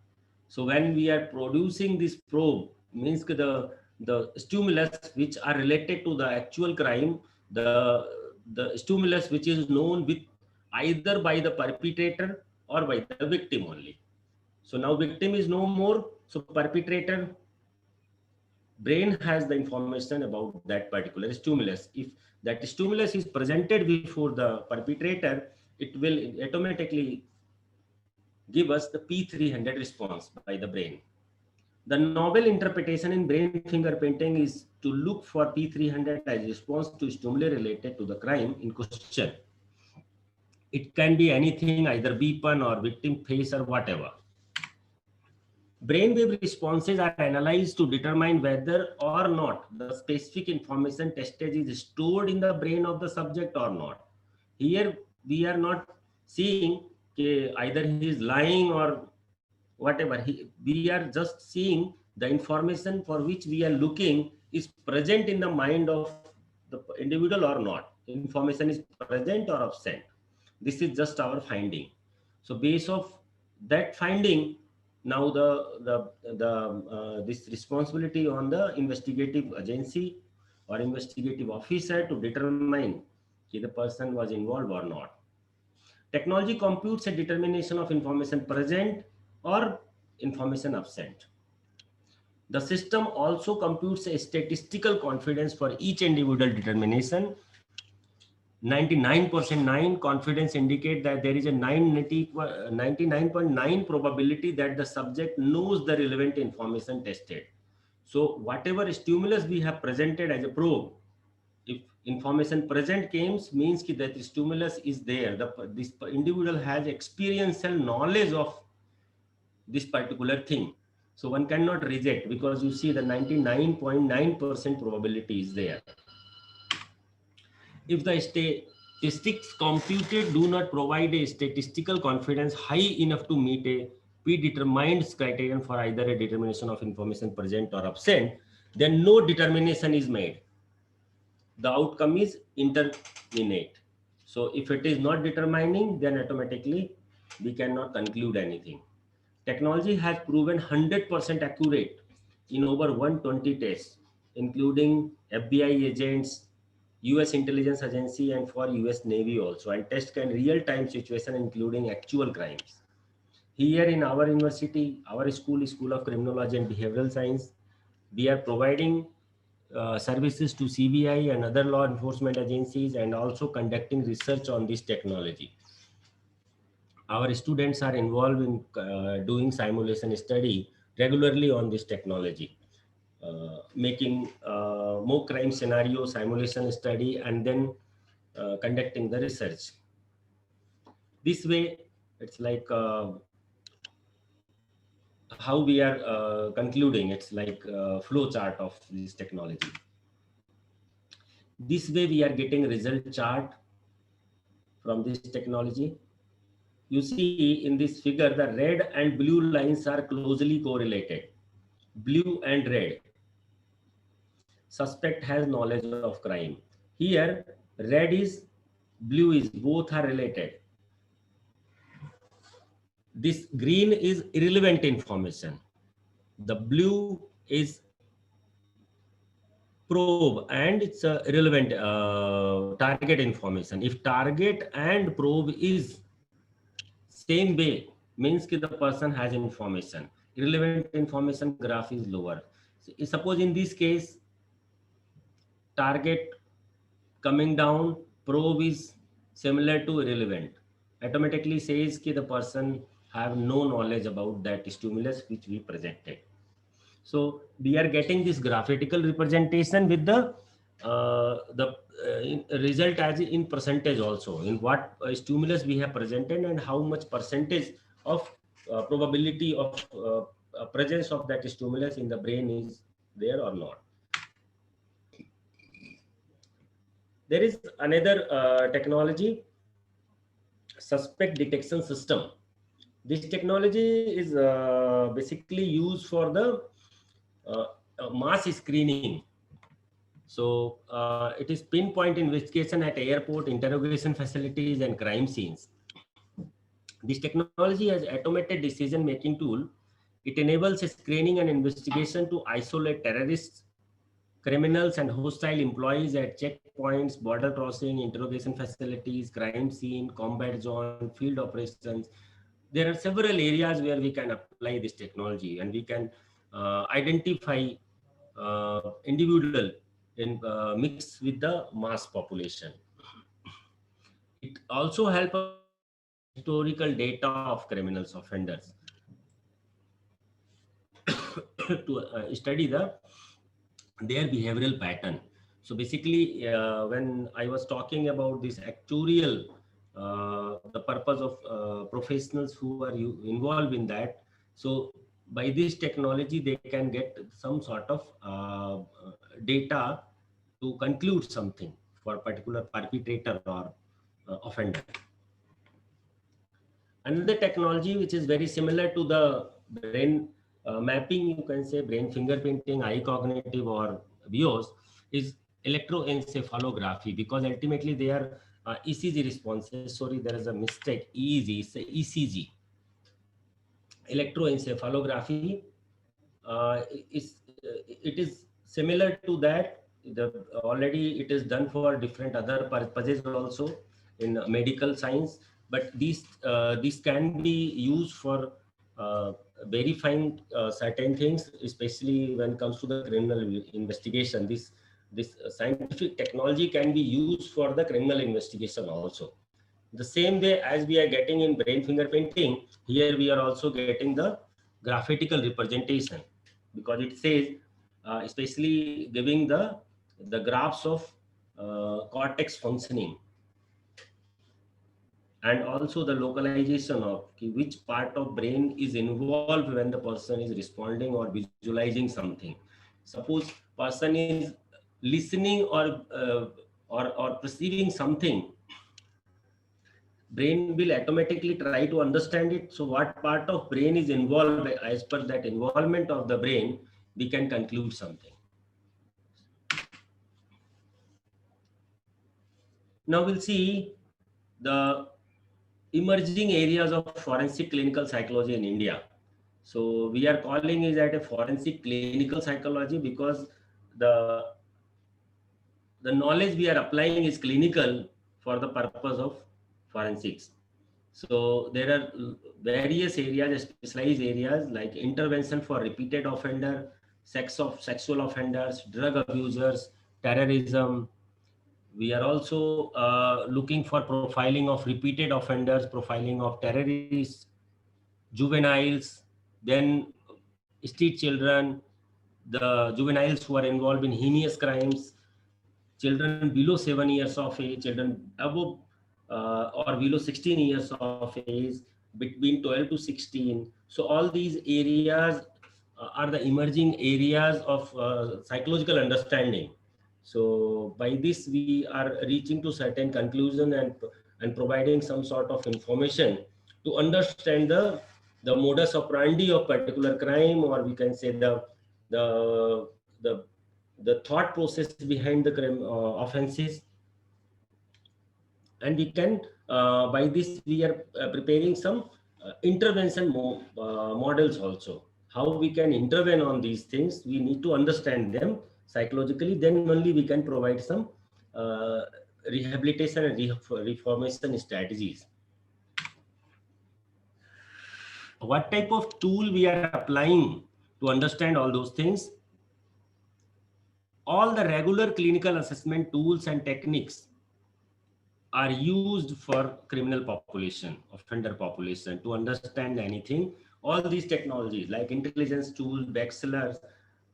So when we are producing this probe, means the stimulus which are related to the actual crime, the stimulus which is known with either by the perpetrator or by the victim only. So now victim is no more, so perpetrator brain has the information about that particular stimulus. If that stimulus is presented before the perpetrator, it will automatically give us the P300 response by the brain. The novel interpretation in brain fingerprinting is to look for P300 as response to stimuli related to the crime in question. It can be anything, either weapon or victim face or whatever. Brainwave responses are analyzed to determine whether or not the specific information tested is stored in the brain of the subject or not. Here we are not seeing either he is lying or whatever. We are just seeing the information for which we are looking is present in the mind of the individual or not. Information is present or absent. This is just our finding. So based of that finding, now this responsibility on the investigative agency or investigative officer to determine if the person was involved or not. Technology computes a determination of information present or information absent. The system also computes a statistical confidence for each individual determination. 99.9 confidence indicate that there is a 99.9 probability that the subject knows the relevant information tested. So whatever stimulus we have presented as a probe, if information present comes, means that the stimulus is there. This individual has experiential knowledge of this particular thing. So one cannot reject, because you see the 99.9% probability is there. If the statistics computed do not provide a statistical confidence high enough to meet a predetermined criterion for either a determination of information present or absent, then no determination is made. The outcome is indeterminate. So if it is not determining, then automatically we cannot conclude anything. Technology has proven 100% accurate in over 120 tests, including FBI agents, US Intelligence Agency and for US Navy also, and test can real-time situation including actual crimes. Here in our university, our school is School of Criminology and Behavioral Science. We are providing services to CBI and other law enforcement agencies and also conducting research on this technology. Our students are involved in doing simulation study regularly on this technology, making mock crime scenario simulation study and then conducting the research. This way, it's like how we are concluding. It's like a flow chart of this technology. This way we are getting result chart from this technology. You see in this figure, the red and blue lines are closely correlated. Blue and red. Suspect has knowledge of crime. Here, red is, blue is, both are related. This green is irrelevant information. The blue is probe and it's a relevant target information. If target and probe is same way, means that the person has information. Irrelevant information graph is lower. So, suppose in this case, target coming down, probe is similar to irrelevant. Automatically says that the person have no knowledge about that stimulus which we presented. So we are getting this graphical representation with the result as in percentage also, in what stimulus we have presented and how much percentage of probability of presence of that stimulus in the brain is there or not. There is another technology, suspect detection system. This technology is basically used for the mass screening. So it is pinpoint investigation at airport, interrogation facilities, and crime scenes. This technology has automated decision-making tool. It enables a screening and investigation to isolate terrorists, criminals, and hostile employees at checkpoints, border crossing, interrogation facilities, crime scene, combat zone, field operations. There are several areas where we can apply this technology, and we can identify individual in mix with the mass population. It also helps historical data of criminals offenders to study their behavioral pattern. So basically, when I was talking about this actuarial, the purpose of professionals who are involved in that. So by this technology, they can get some sort of data to conclude something for a particular perpetrator or offender. Another technology which is very similar to the brain mapping, you can say brain fingerprinting, eye cognitive or bios, is electroencephalography, because ultimately they are ECG responses. Sorry, there is a mistake. EEG, it's ECG. Electroencephalography it is similar to that. Already it is done for different other purposes also in medical science, but these can be used for verifying certain things, especially when it comes to the criminal investigation. This scientific technology can be used for the criminal investigation also. The same way as we are getting in brain fingerprinting, here we are also getting the graphical representation, because it says especially giving the graphs of cortex functioning, and also the localization of which part of brain is involved when the person is responding or visualizing something. Suppose person is listening or perceiving something, brain will automatically try to understand it. So what part of brain is involved, as per that involvement of the brain, we can conclude something. Now we'll see the emerging areas of forensic clinical psychology in India. So we are calling it at a forensic clinical psychology because the the knowledge we are applying is clinical for the purpose of forensics. So there are various areas, specialized areas like intervention for repeated offender, sexual offenders, drug abusers, terrorism. We are also looking for profiling of repeated offenders, profiling of terrorists, juveniles, then street children, the juveniles who are involved in heinous crimes, children below 7 years of age, children above or below 16 years of age, between 12 to 16. So all these areas are the emerging areas of psychological understanding. So by this we are reaching to certain conclusion and providing some sort of information to understand the modus operandi of particular crime, or we can say the the the thought process behind the crime offenses. And we can by this we are preparing some intervention models also, how we can intervene on these things. We need to understand them psychologically, then only we can provide some uh, rehabilitation and reformation strategies. What type of tool we are applying to understand all those things? All the regular clinical assessment tools and techniques are used for criminal population, offender population, to understand anything. All these technologies like intelligence tool, Bexler,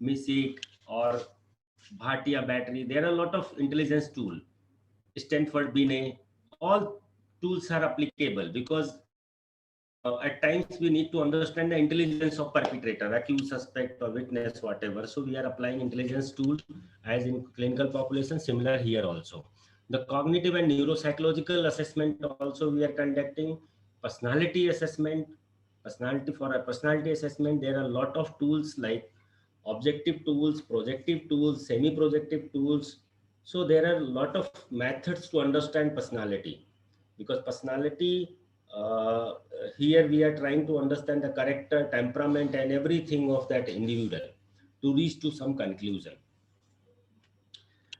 MISIC, or Bhatia battery, there are a lot of intelligence tool, Stanford Binet, all tools are applicable because at times we need to understand the intelligence of perpetrator, accused, suspect, or witness, whatever. So we are applying intelligence tool as in clinical population, similar here also. The cognitive and neuropsychological assessment also we are conducting. Personality assessment, for a personality assessment, there are a lot of tools like objective tools, projective tools, semi-projective tools. So there are a lot of methods to understand personality, because personality here we are trying to understand the character, temperament, and everything of that individual to reach to some conclusion.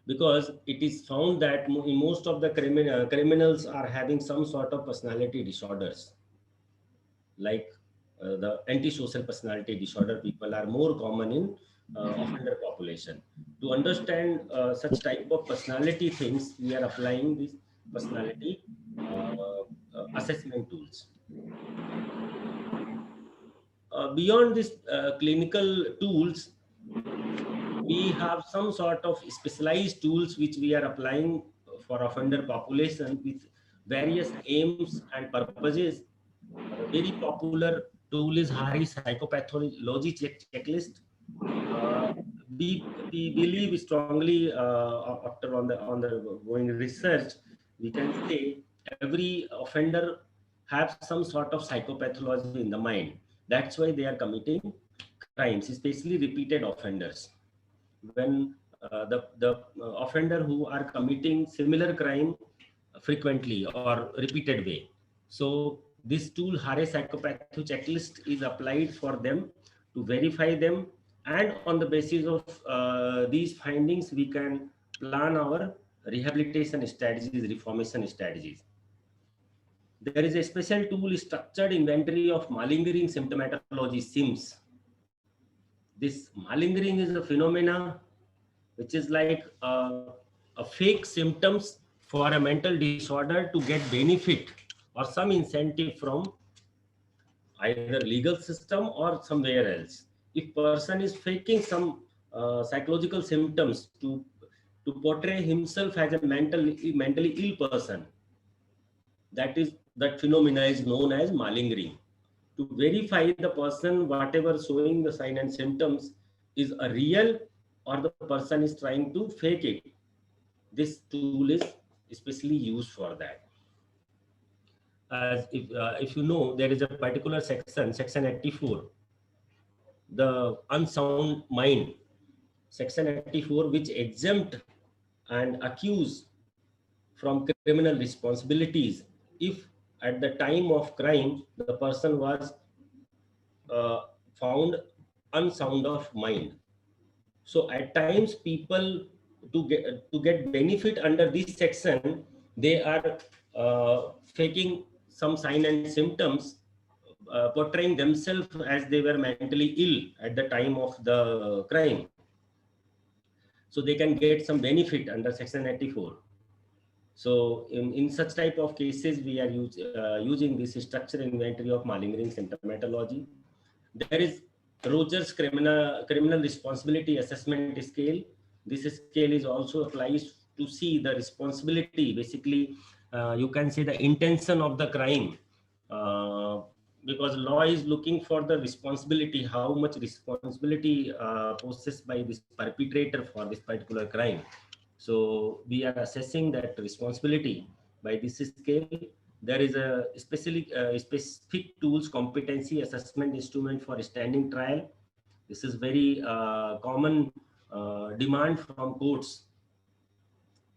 Because it is found that in most of the criminals are having some sort of personality disorders, like the antisocial personality disorder people are more common in offender population. To understand such type of personality things, we are applying these personality assessment tools. Beyond these clinical tools, we have some sort of specialized tools which we are applying for offender population with various aims and purposes. A very popular tool is Hari psychopathology checklist. We believe strongly after on the going research, we can say every offender have some sort of psychopathology in the mind. That's why they are committing crimes, especially repeated offenders. When the offender who are committing similar crime frequently or repeated way. So this tool, Hare Psychopathy Checklist, is applied for them to verify them, and on the basis of these findings, we can plan our rehabilitation strategies, reformation strategies. There is a special tool, structured inventory of malingering symptomatology, SIMS. This malingering is a phenomena which is like a fake symptoms for a mental disorder to get benefit or some incentive from either legal system or somewhere else. If person is faking some psychological symptoms to portray himself as a mentally ill person, that phenomena is known as malingering. To verify the person, whatever showing the sign and symptoms is a real or the person is trying to fake it, this tool is especially used for that. As if you know, there is a particular section 84, the unsound mind, section 84, which exempt and accuse from criminal responsibilities if at the time of crime the person was found unsound of mind. So at times people to get benefit under this section, they are faking some sign and symptoms, portraying themselves as they were mentally ill at the time of the crime. So they can get some benefit under section 84. So in such type of cases, we are using this structure inventory of malingering symptomatology. There is Rogers criminal responsibility assessment scale. This scale is also applies to see the responsibility. Basically, you can say the intention of the crime, because law is looking for the responsibility, how much responsibility possessed by this perpetrator for this particular crime. So we are assessing that responsibility by this scale. There is a specific tools competency assessment instrument for standing trial. This is very common demand from courts.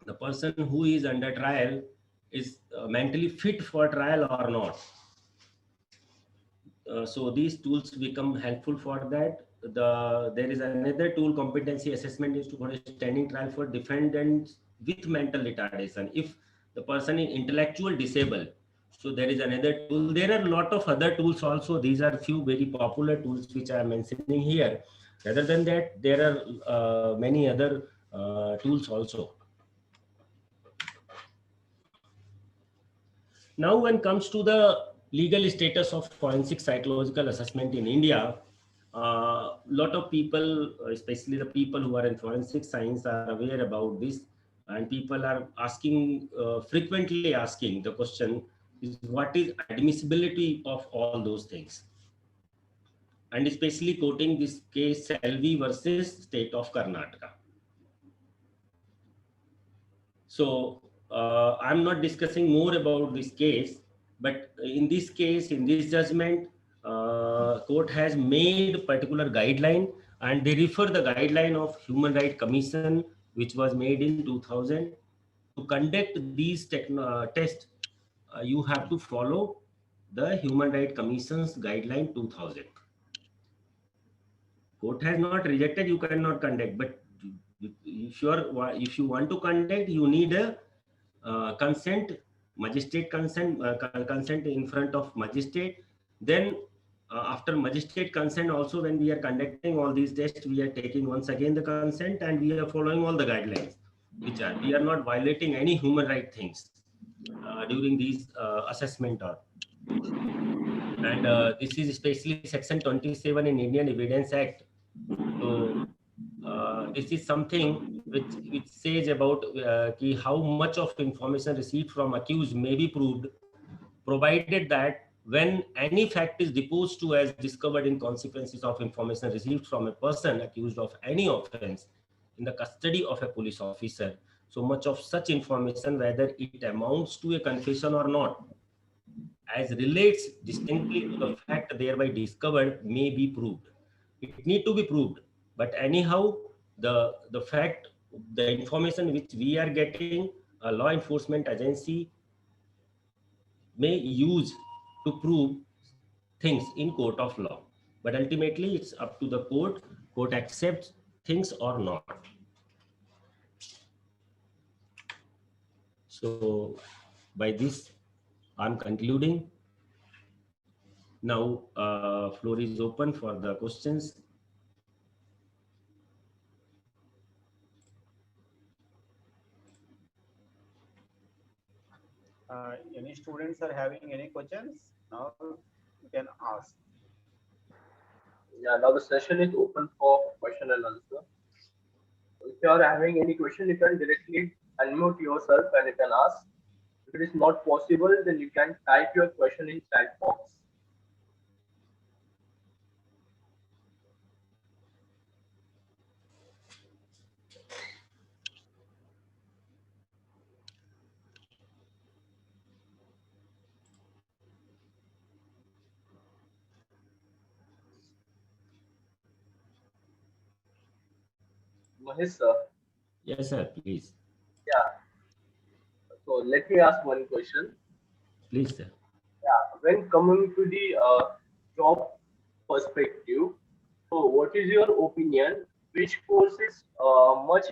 The person who is under trial is mentally fit for trial or not. So these tools become helpful for that. There is another tool, competency assessment, is for a standing trial for defendants with mental retardation. If the person is intellectual disabled, so there is another tool. There are a lot of other tools also. These are few very popular tools which I am mentioning here. Rather than that, there are many other tools also. Now, when it comes to the legal status of forensic psychological assessment in India, a lot of people, especially the people who are in forensic science, are aware about this, and people are asking, frequently asking the question is, what is admissibility of all those things? And especially quoting this case Selvi versus State of Karnataka. So I'm not discussing more about this case, but in this case, in this judgment, court has made particular guideline, and they refer the guideline of Human Rights Commission, which was made in 2000. To conduct these tests, you have to follow the Human Rights Commission's guideline 2000. Court has not rejected, you cannot conduct, but if you want to conduct, you need a consent, magistrate consent, consent in front of magistrate. Then after magistrate consent also, when we are conducting all these tests, we are taking once again the consent, and we are following all the guidelines, which are, we are not violating any human right things during these assessment. And this is especially section 27 in Indian Evidence Act. So this is something which says about how much of information received from accused may be proved, provided that when any fact is deposed to as discovered in consequences of information received from a person accused of any offense in the custody of a police officer, so much of such information, whether it amounts to a confession or not, as relates distinctly to the fact thereby discovered, may be proved. It need to be proved, but anyhow, the fact, the information which we are getting, a law enforcement agency may use to prove things in court of law, but ultimately it's up to the court. Court accepts things or not. So by this, I'm concluding. Now floor is open for the questions. Any students are having any questions? Now you can ask. Yeah, now the session is open for question and answer. If you are having any question, you can directly unmute yourself and you can ask. If it is not possible, then you can type your question in chat box. Mahesh sir. Yes, sir, please. Yeah. So let me ask one question. Please, sir. Yeah. When coming to the job perspective, so what is your opinion? Which course is much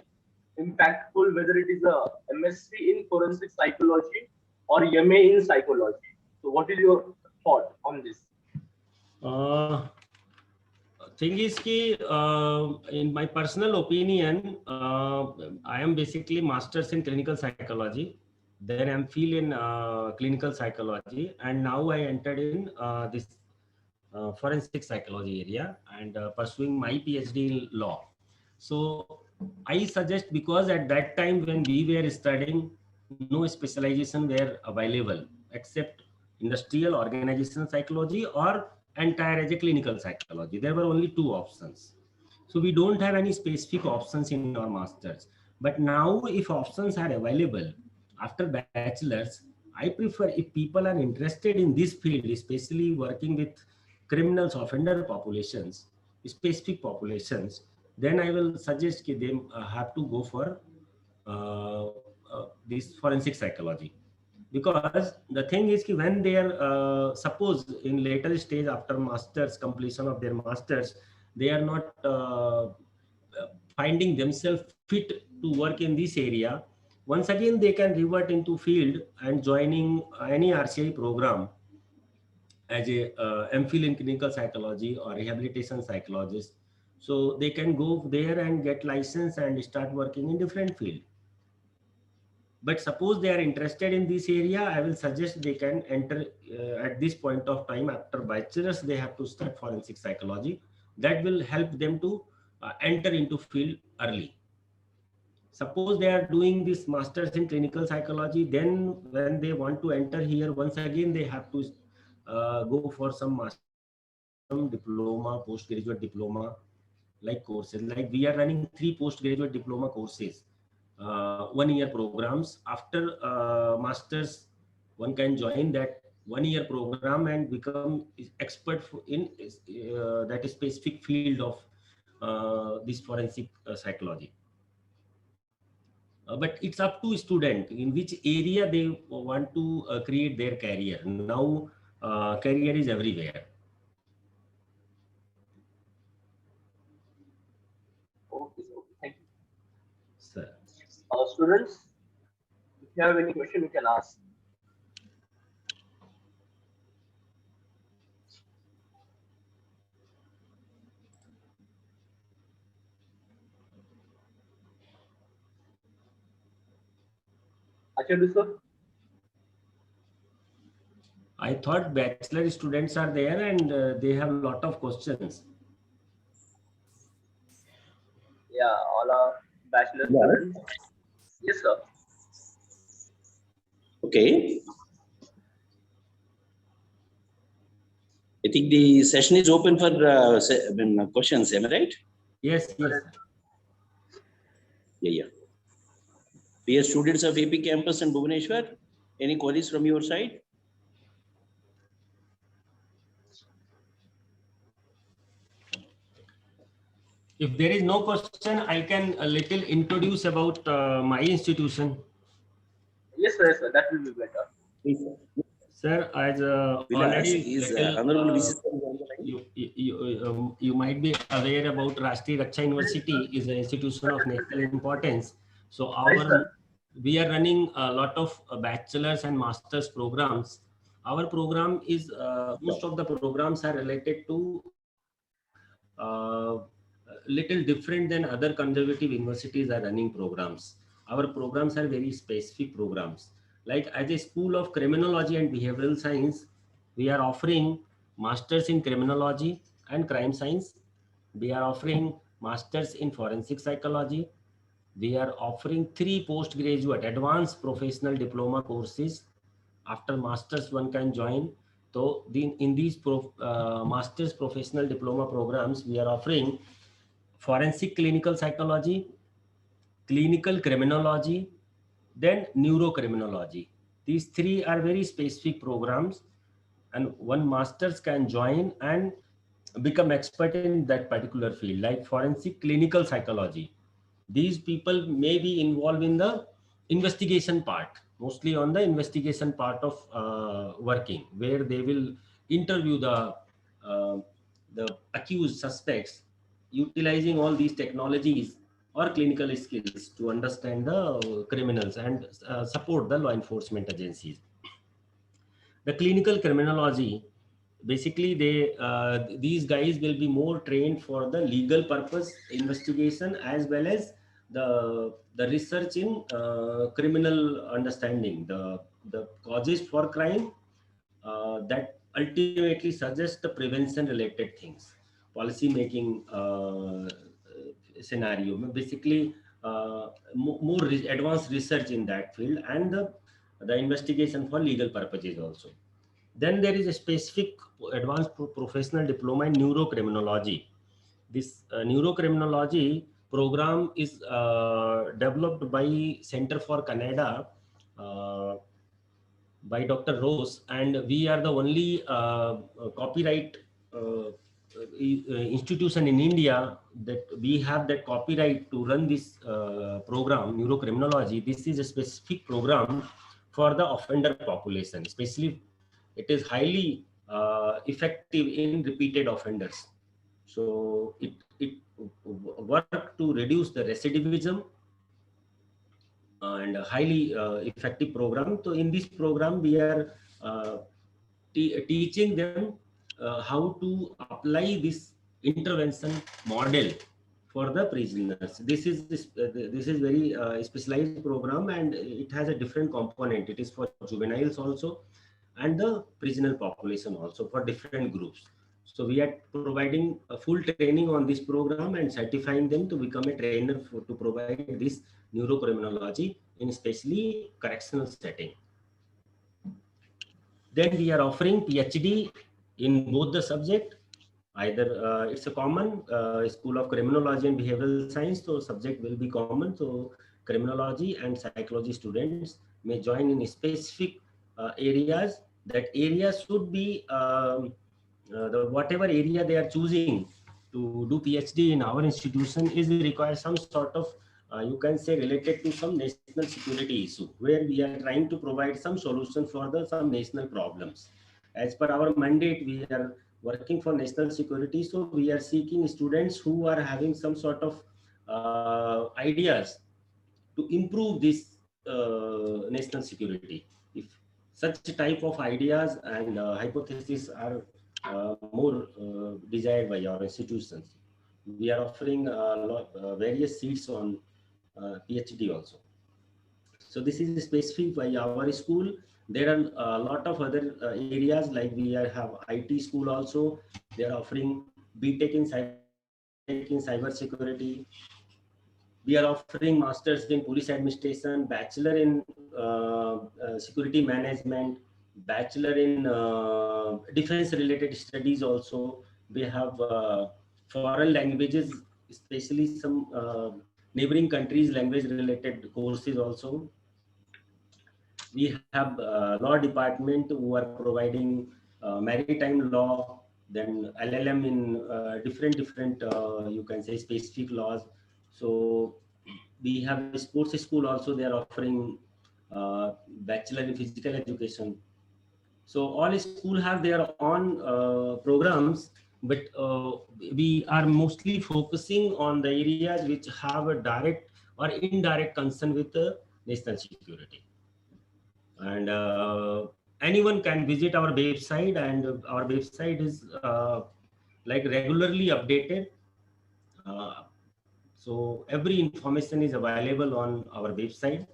impactful, whether it is a MSc in forensic psychology or MA in psychology. So what is your thought on this? Thing is ki, in my personal opinion, I am basically masters in clinical psychology, then MPhil in clinical psychology, and now I entered in this forensic psychology area and pursuing my PhD in law. So I suggest, because at that time when we were studying, no specialization were available except industrial organization psychology or entire as a clinical psychology. There were only two options. So we don't have any specific options in our masters. But now if options are available after bachelor's, I prefer, if people are interested in this field, especially working with criminals, offender populations, specific populations, then I will suggest that they have to go for this forensic psychology. Because the thing is, when they are suppose in later stage after masters, completion of their masters, they are not finding themselves fit to work in this area, once again they can revert into field and joining any RCI program as a MPhil in clinical psychology or rehabilitation psychologist. So they can go there and get license and start working in different field. But suppose they are interested in this area, I will suggest they can enter at this point of time after bachelor's, they have to start forensic psychology. That will help them to enter into field early. Suppose they are doing this masters in clinical psychology, then when they want to enter here, once again they have to go for some diploma, postgraduate diploma like courses. Like we are running 3 postgraduate diploma courses, 1 year programs. After masters, one can join that 1 year program and become expert in that specific field of this forensic psychology. But it's up to student in which area they want to create their career. Now career is everywhere. Okay, so thank you. Sir. Students, if you have any question, you can ask. Achadu sir? I thought bachelor students are there and they have a lot of questions. Yeah, all are bachelor Yeah. students. Yes, sir. Okay. I think the session is open for questions, am I right? Yes, yes. Yeah. We are students of AP campus in Bhubaneswar. Any queries from your side? If there is no question, I can a little introduce about my institution. Yes, sir. That will be better. Please, sir. Sir, as Vilas already is little, Honorable VC sir is on the line. you might be aware about Rashtriya Raksha University is an institution of national importance. So Yes, sir. we are running a lot of bachelor's and master's programs. Our program is most of the programs are related to little different than other conservative universities are running programs. Our programs are very specific programs. Like as a school of criminology and behavioral science, we are offering masters in criminology and crime science. We are offering masters in forensic psychology. We are offering 3 postgraduate advanced professional diploma courses. After masters, one can join. So in these masters professional diploma programs, we are offering forensic clinical psychology, clinical criminology, then neurocriminology. These 3 are very specific programs, and one masters can join and become expert in that particular field, like forensic clinical psychology. These people may be involved in the investigation part, mostly on the investigation part of working, where they will interview the accused suspects utilizing all these technologies or clinical skills to understand the criminals and support the law enforcement agencies. The clinical criminology, basically these guys will be more trained for the legal purpose investigation as well as the research in criminal understanding the causes for crime that ultimately suggest the prevention related things, policy making scenario, basically more advanced research in that field, and the investigation for legal purposes also. Then there is a specific advanced professional diploma in neurocriminology. This neurocriminology program is developed by Center for Canada by Dr. Rose, and we are the only copyright institution in India that we have that copyright to run this program, neurocriminology. This is a specific program for the offender population, especially it is highly effective in repeated offenders. So it work to reduce the recidivism and a highly effective program. So in this program, we are teaching them how to apply this intervention model for the prisoners. This is very specialized program, and it has a different component. It is for juveniles also, and the prisoner population also, for different groups. So we are providing a full training on this program and certifying them to become a trainer to provide this neurocriminology in especially correctional setting. Then we are offering PhD in both the subject. Either it's a common School of Criminology and Behavioral Science, so subject will be common. So criminology and psychology students may join in specific areas. That area should be whatever area they are choosing to do PhD in our institution is require some sort of you can say related to some national security issue, where we are trying to provide some solution for the some national problems. As per our mandate, we are working for national security, so we are seeking students who are having some sort of ideas to improve this national security. If such type of ideas and hypotheses are more desired by our institutions, we are offering various seats on PhD also. So this is specific by our school. There are a lot of other areas, like we have IT school also. They are offering BTech in cyber security. We are offering masters in police administration, bachelor in security management, bachelor in defense related studies also. We have foreign languages, especially some neighboring countries language related courses also. We have law department who are providing maritime law, then LLM in different you can say specific laws. So we have a sports school also. They are offering bachelor in physical education. So all school have their own programs, but we are mostly focusing on the areas which have a direct or indirect concern with the national security. And anyone can visit our website, and our website is like regularly updated. So every information is available on our website.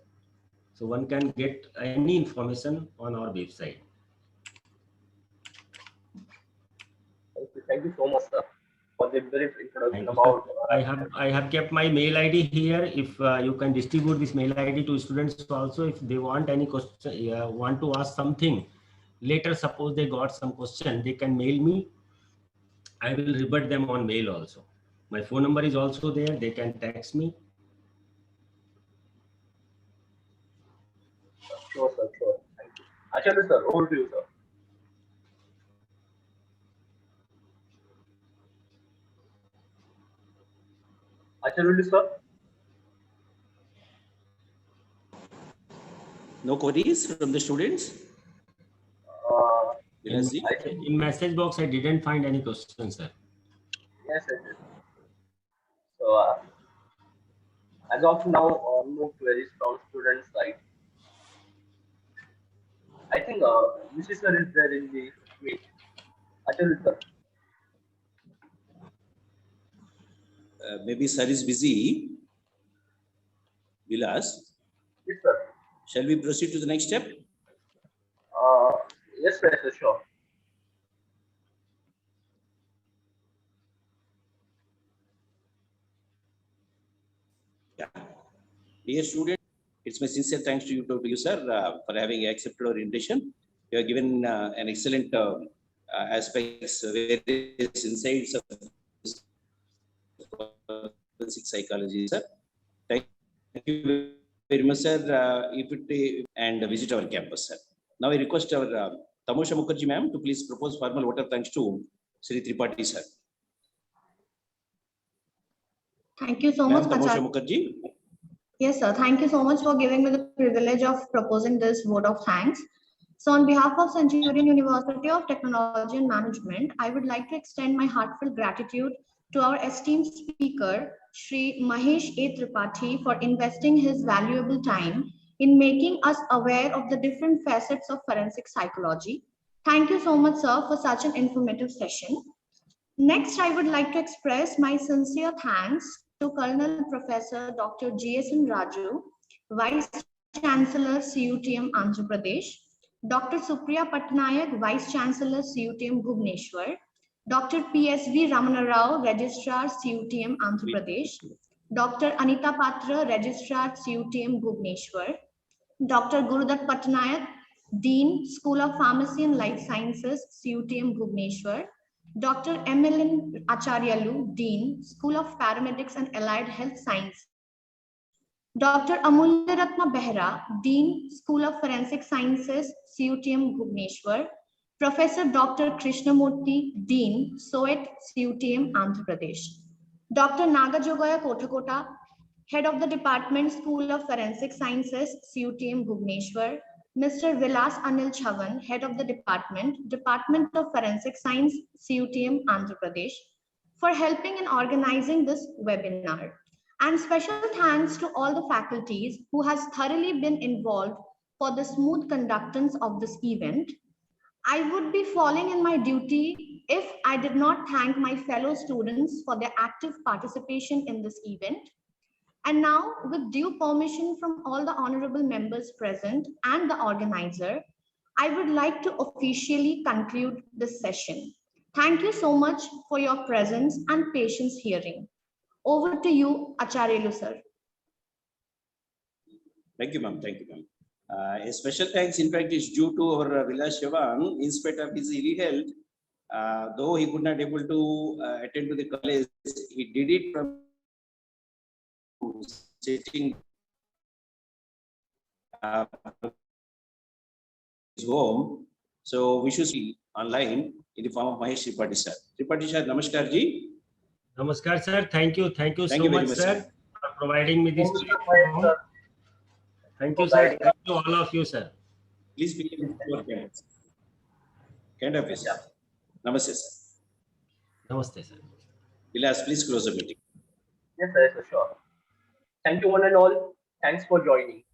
So one can get any information on our website. Thank you so much, sir, for the brief introduction Thank you, about. I have kept my mail ID here. If you can distribute this mail ID to students also, if they want any question, want to ask something later, suppose they got some question, they can mail me. I will revert them on mail also. My phone number is also there. They can text me. Sure, sir. Sure. Thank you. Actually, sir, over to you, sir. Actually, sir. No queries from the students? Uh, In message box, I didn't find any question, sir. yes, I did. So, As of now, no queries from student side. I think Mrs. Sir is there in the meet. Atul sir. Maybe sir is busy. Vilas, Yes, sir. shall we proceed to the next step? Uh, yes, sir, sure. Yeah. Dear student, it's my sincere thanks to you, sir, for having accepted our invitation. You have given an excellent aspects, various insights of forensic psychology, sir. Thank you very much, sir. And visit our campus, sir. Now I request our Tamosha Mukherjee ma'am to please propose formal vote of thanks to Sri Tripathi, sir. Thank you so Ma'am, much, Tamosha Acharya. Mukherjee. Yes, sir. Thank you so much for giving me the privilege of proposing this vote of thanks. So on behalf of Centurion University of Technology and Management, I would like to extend my heartfelt gratitude to our esteemed speaker, Shri Mahesh A. Tripathi, for investing his valuable time in making us aware of the different facets of forensic psychology. Thank you so much, sir, for such an informative session. Next, I would like to express my sincere thanks to Colonel Professor Dr. G.S.N. Raju, Vice Chancellor, CUTM, Andhra Pradesh, Dr. Supriya Patnaik, Vice Chancellor, CUTM, Bhubaneswar, Dr. P.S.V. Ramana Rao, Registrar, CUTM, Andhra Pradesh, Dr. Anita Patra, Registrar, CUTM, Bhubaneswar, Dr. Gurudat Patnaik, Dean, School of Pharmacy and Life Sciences, CUTM, Bhubaneswar, Dr. M.L.N. Acharyalu, Dean, School of Paramedics and Allied Health Sciences, Dr. Amulya Ratna Behra, Dean, School of Forensic Sciences, CUTM, Bhubaneswar, Professor Dr. Krishnamurthy, Dean, SOET, CUTM, Andhra Pradesh, Dr. Nagajogaya Kothakota, Head of the Department, School of Forensic Sciences, CUTM, Bhubaneswar, Mr. Vilas Anil Chavan, Head of the Department, Department of Forensic Science, CUTM, Andhra Pradesh, for helping in organizing this webinar. And special thanks to all the faculties who has thoroughly been involved for the smooth conductance of this event. I would be falling in my duty if I did not thank my fellow students for their active participation in this event. And now, with due permission from all the honorable members present and the organizer, I would like to officially conclude this session. Thank you so much for your presence and patience hearing. Over to you, Acharyalu sir. Thank you, ma'am. Thank you, ma'am. A special thanks, in fact, is due to our Vilas Chavan, in spite of his ill health. Though he could not able to attend to the college, he did it from sitting his home. So we should see online in the form of Mahesh Tripathi sir. Tripathi sir, namaskar ji. Namaskar, sir. Thank you so very much, sir, for providing me this platform. Thank you, sir. Thank you, all of you, sir. Please begin your campus. Kind of yes. Namaste, sir. Namaste, sir. Vilas, please close the meeting. Yes, sir, sure. Thank you one and all. Thanks for joining.